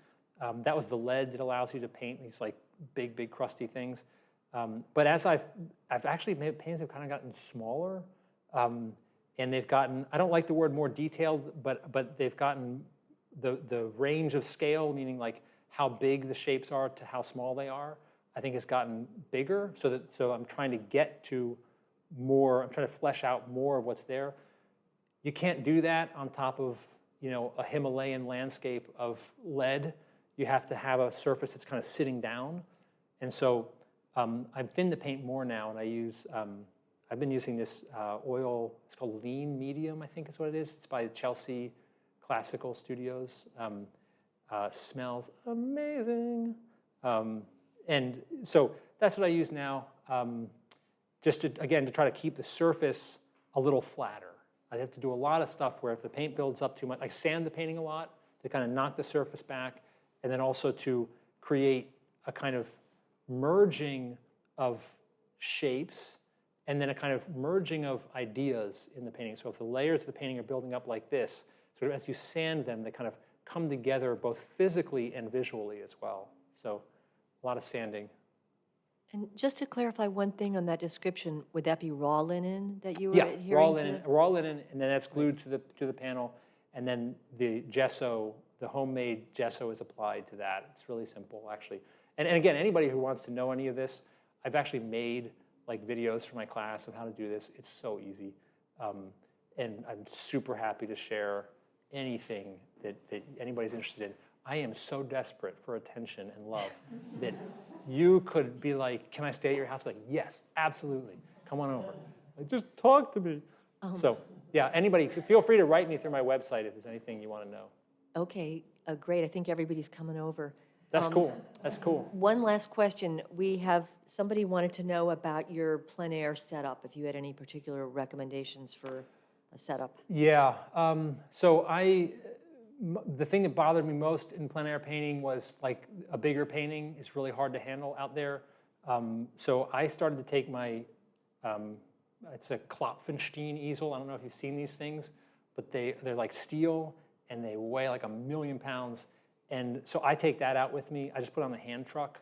That was the lead that allows you to paint these like big crusty things. But as I've actually made paintings have kind of gotten smaller, and they've gotten, I don't like the word more detailed, but they've gotten the range of scale, meaning like how big the shapes are to how small they are, I think has gotten bigger. So I'm trying to get to more, I'm trying to flesh out more of what's there. You can't do that on top of, a Himalayan landscape of lead. You have to have a surface that's kind of sitting down. And so I've thinned the paint more now, and I use, I've been using this oil, it's called Lean Medium, I think is what it is. It's by Chelsea Classical Studios. Smells amazing. And so that's what I use now, just to try to keep the surface a little flatter. I have to do a lot of stuff where if the paint builds up too much, I sand the painting a lot to kind of knock the surface back, and then also to create a kind of merging of shapes and then a kind of merging of ideas in the painting. So if the layers of the painting are building up like this, sort of as you sand them, they kind of come together both physically and visually as well. So a lot of sanding. And just to clarify one thing on that description, would that be raw linen that you were adhering to? Raw linen, and then that's glued to the panel, and then the gesso, the homemade gesso is applied to that. It's really simple, actually. And again, anybody who wants to know any of this, I've actually made like videos for my class of how to do this. It's so easy. And I'm super happy to share anything that anybody's interested in. I am so desperate for attention and love that you could be like, can I stay at your house? Like, yes, absolutely. Come on over. Like, just talk to me. So yeah, anybody, feel free to write me through my website if there's anything you want to know. Okay, great. I think everybody's coming over. That's cool. That's cool. One last question. Somebody wanted to know about your plein air setup, if you had any particular recommendations for a setup. Yeah. So the thing that bothered me most in plein air painting was like a bigger painting is really hard to handle out there. So I started to take my, it's a Klopfenstein easel. I don't know if you've seen these things, but they're like steel and they weigh like 1,000,000 pounds. And so I take that out with me. I just put it on the hand truck.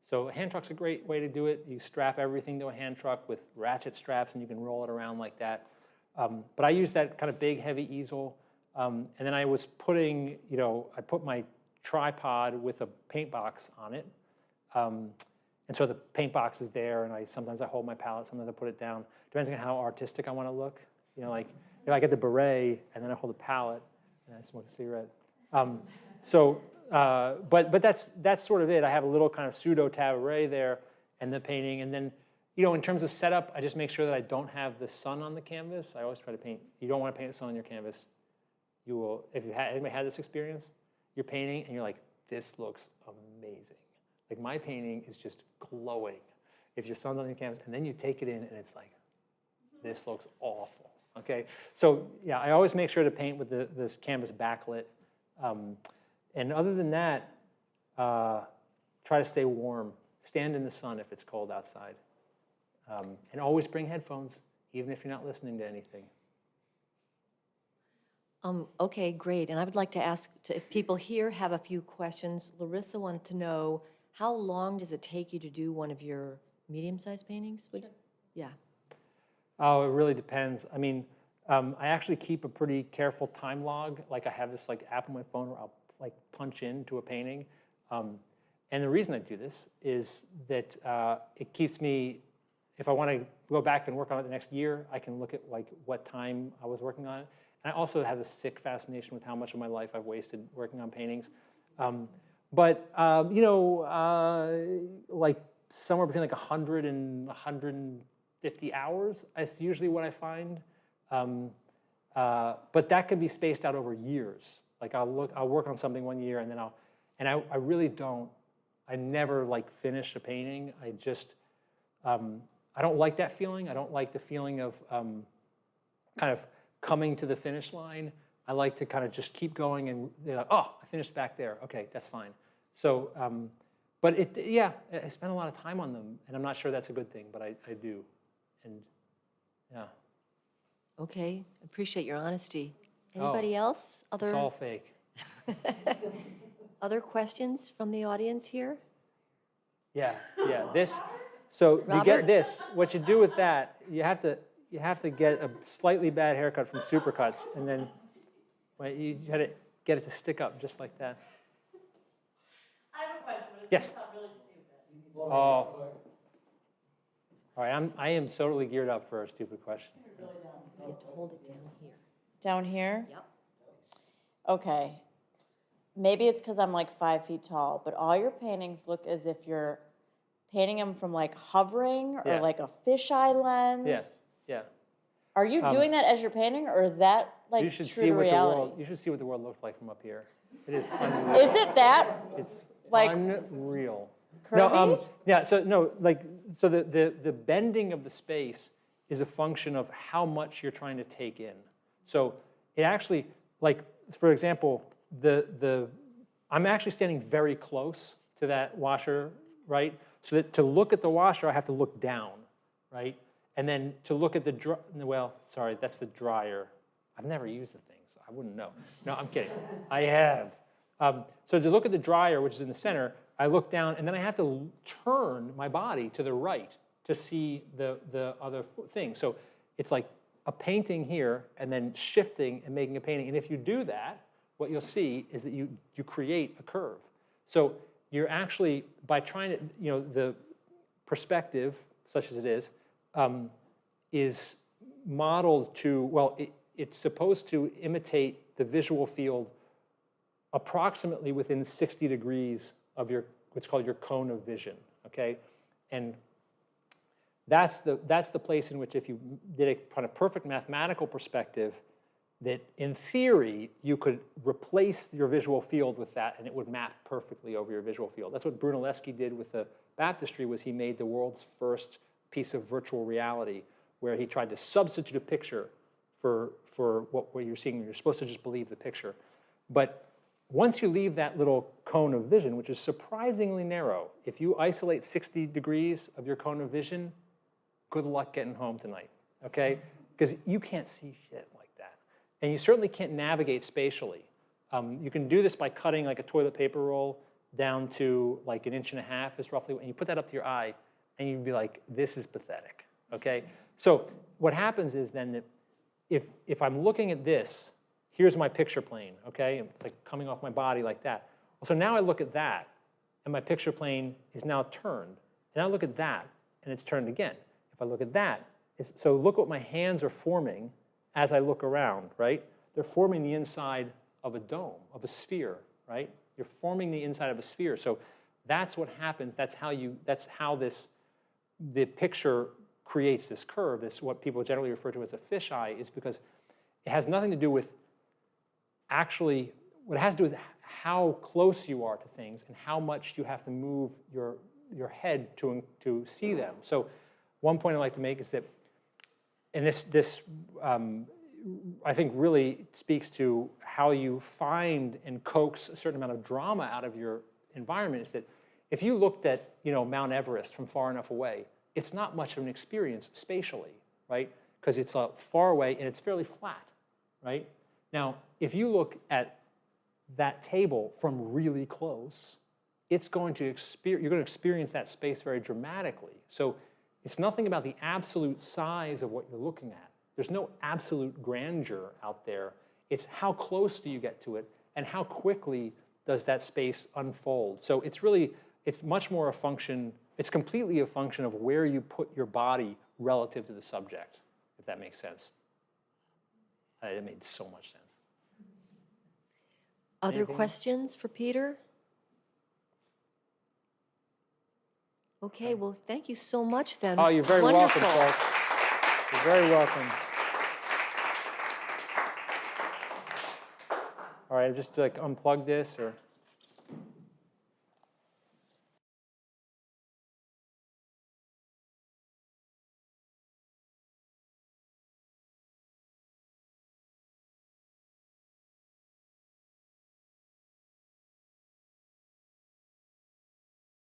So a hand truck's a great way to do it. You strap everything to a hand truck with ratchet straps and you can roll it around like that. But I use that kind of big, heavy easel. And then I was putting, I put my tripod with a paint box on it. And so the paint box is there, and sometimes I hold my palette, sometimes I put it down. Depends on how artistic I want to look. Like if I get the beret, and then I hold a palette, and I smoke a cigarette. But that's sort of it. I have a little kind of pseudo tabouret there, and the painting, and then in terms of setup, I just make sure that I don't have the sun on the canvas. I always try to paint. You don't want to paint the sun on your canvas. You will, if anybody had this experience, you're painting and you're like, this looks amazing. Like my painting is just glowing. If your sun's on your canvas, and then you take it in and it's like, this looks awful. Okay, so yeah, I always make sure to paint with this canvas backlit. And other than that, try to stay warm. Stand in the sun if it's cold outside. And always bring headphones, even if you're not listening to anything. Okay, great. And I would like to ask, if people here have a few questions. Larissa wanted to know, how long does it take you to do one of your medium-sized paintings? Yeah. Oh, it really depends. I mean, I actually keep a pretty careful time log. Like I have this app on my phone where I'll punch into a painting. And the reason I do this is that it keeps me, if I want to go back and work on it the next year, I can look at what time I was working on it. And I also have a sick fascination with how much of my life I've wasted working on paintings. But somewhere between 100 and 150 hours is usually what I find. But that can be spaced out over years. Like I'll work on something one year and then I really don't. I never finish a painting. I just I don't like that feeling. I don't like the feeling of kind of coming to the finish line. I like to kind of just keep going and oh, I finished back there. Okay, that's fine. So, but I spend a lot of time on them, and I'm not sure that's a good thing, but I do, and yeah. Okay, appreciate your honesty. Anybody else? It's all fake. Other questions from the audience here? Yeah. This. So Robert? you get this. What you do with that, you have to get a slightly bad haircut from Supercuts, and then you had to get it to stick up just like that. I have a question, but it's Yes. going to sound really stupid. Oh. All right, I am totally geared up for a stupid question. You have to hold it down here. Down here? Yep. Okay. Maybe it's because I'm 5 feet tall, but all your paintings look as if you're painting them from hovering or Yeah. a fisheye lens. Yeah. Are you doing that as you're painting, or is that You should true see to what reality? you should see what the world looks like from up here. It is unreal. Is it that It's like unreal. curvy? So the bending of the space is a function of how much you're trying to take in. So it actually, for example, I'm actually standing very close to that washer, right? So that to look at the washer, I have to look down, right? And then to look at that's the dryer. I've never used the thing, so I wouldn't know. No, I'm kidding. I have. So to look at the dryer, which is in the center, I look down, and then I have to turn my body to the right to see the other thing. So it's like a painting here, and then shifting and making a painting. And if you do that, what you'll see is that you create a curve. So you're actually, by trying to, the perspective, such as it is, is modeled to, well, it's supposed to imitate the visual field approximately within 60 degrees of your, what's called your cone of vision, okay? And that's the place in which if you did it from a perfect mathematical perspective, that in theory, you could replace your visual field with that and it would map perfectly over your visual field. That's what Brunelleschi did with the baptistry, was he made the world's first piece of virtual reality where he tried to substitute a picture for what you're seeing. You're supposed to just believe the picture. But once you leave that little cone of vision, which is surprisingly narrow, if you isolate 60 degrees of your cone of vision, good luck getting home tonight, okay? Because you can't see shit like that. And you certainly can't navigate spatially. You can do this by cutting like a toilet paper roll down to like 1.5 inches is roughly, and you put that up to your eye, and you'd be like, this is pathetic, okay? So what happens is then that if I'm looking at this, here's my picture plane, okay? Like coming off my body like that. So now I look at that, and my picture plane is now turned. And I look at that, and it's turned again. If I look at that, so look what my hands are forming as I look around, right? They're forming the inside of a dome, of a sphere, right? You're forming the inside of a sphere. So that's what happens. That's how the picture creates this curve. This, what people generally refer to as a fisheye, is because it has nothing to do with actually, what it has to do is how close you are to things and how much you have to move your head to see them. So one point I'd like to make is that, and this I think really speaks to how you find and coax a certain amount of drama out of your environment, is that if you looked at Mount Everest from far enough away, it's not much of an experience spatially, right? Because it's far away and it's fairly flat, right? Now, if you look at that table from really close, you're going to experience that space very dramatically. So it's nothing about the absolute size of what you're looking at. There's no absolute grandeur out there. It's how close do you get to it and how quickly does that space unfold. So it's much more a function, it's completely a function of where you put your body relative to the subject, if that makes sense. It made so much sense. Other Anything? questions for Peter? Okay, well, thank you so much then. Oh, you're very Wonderful. welcome, folks. You're very welcome. All right, just like unplug this or.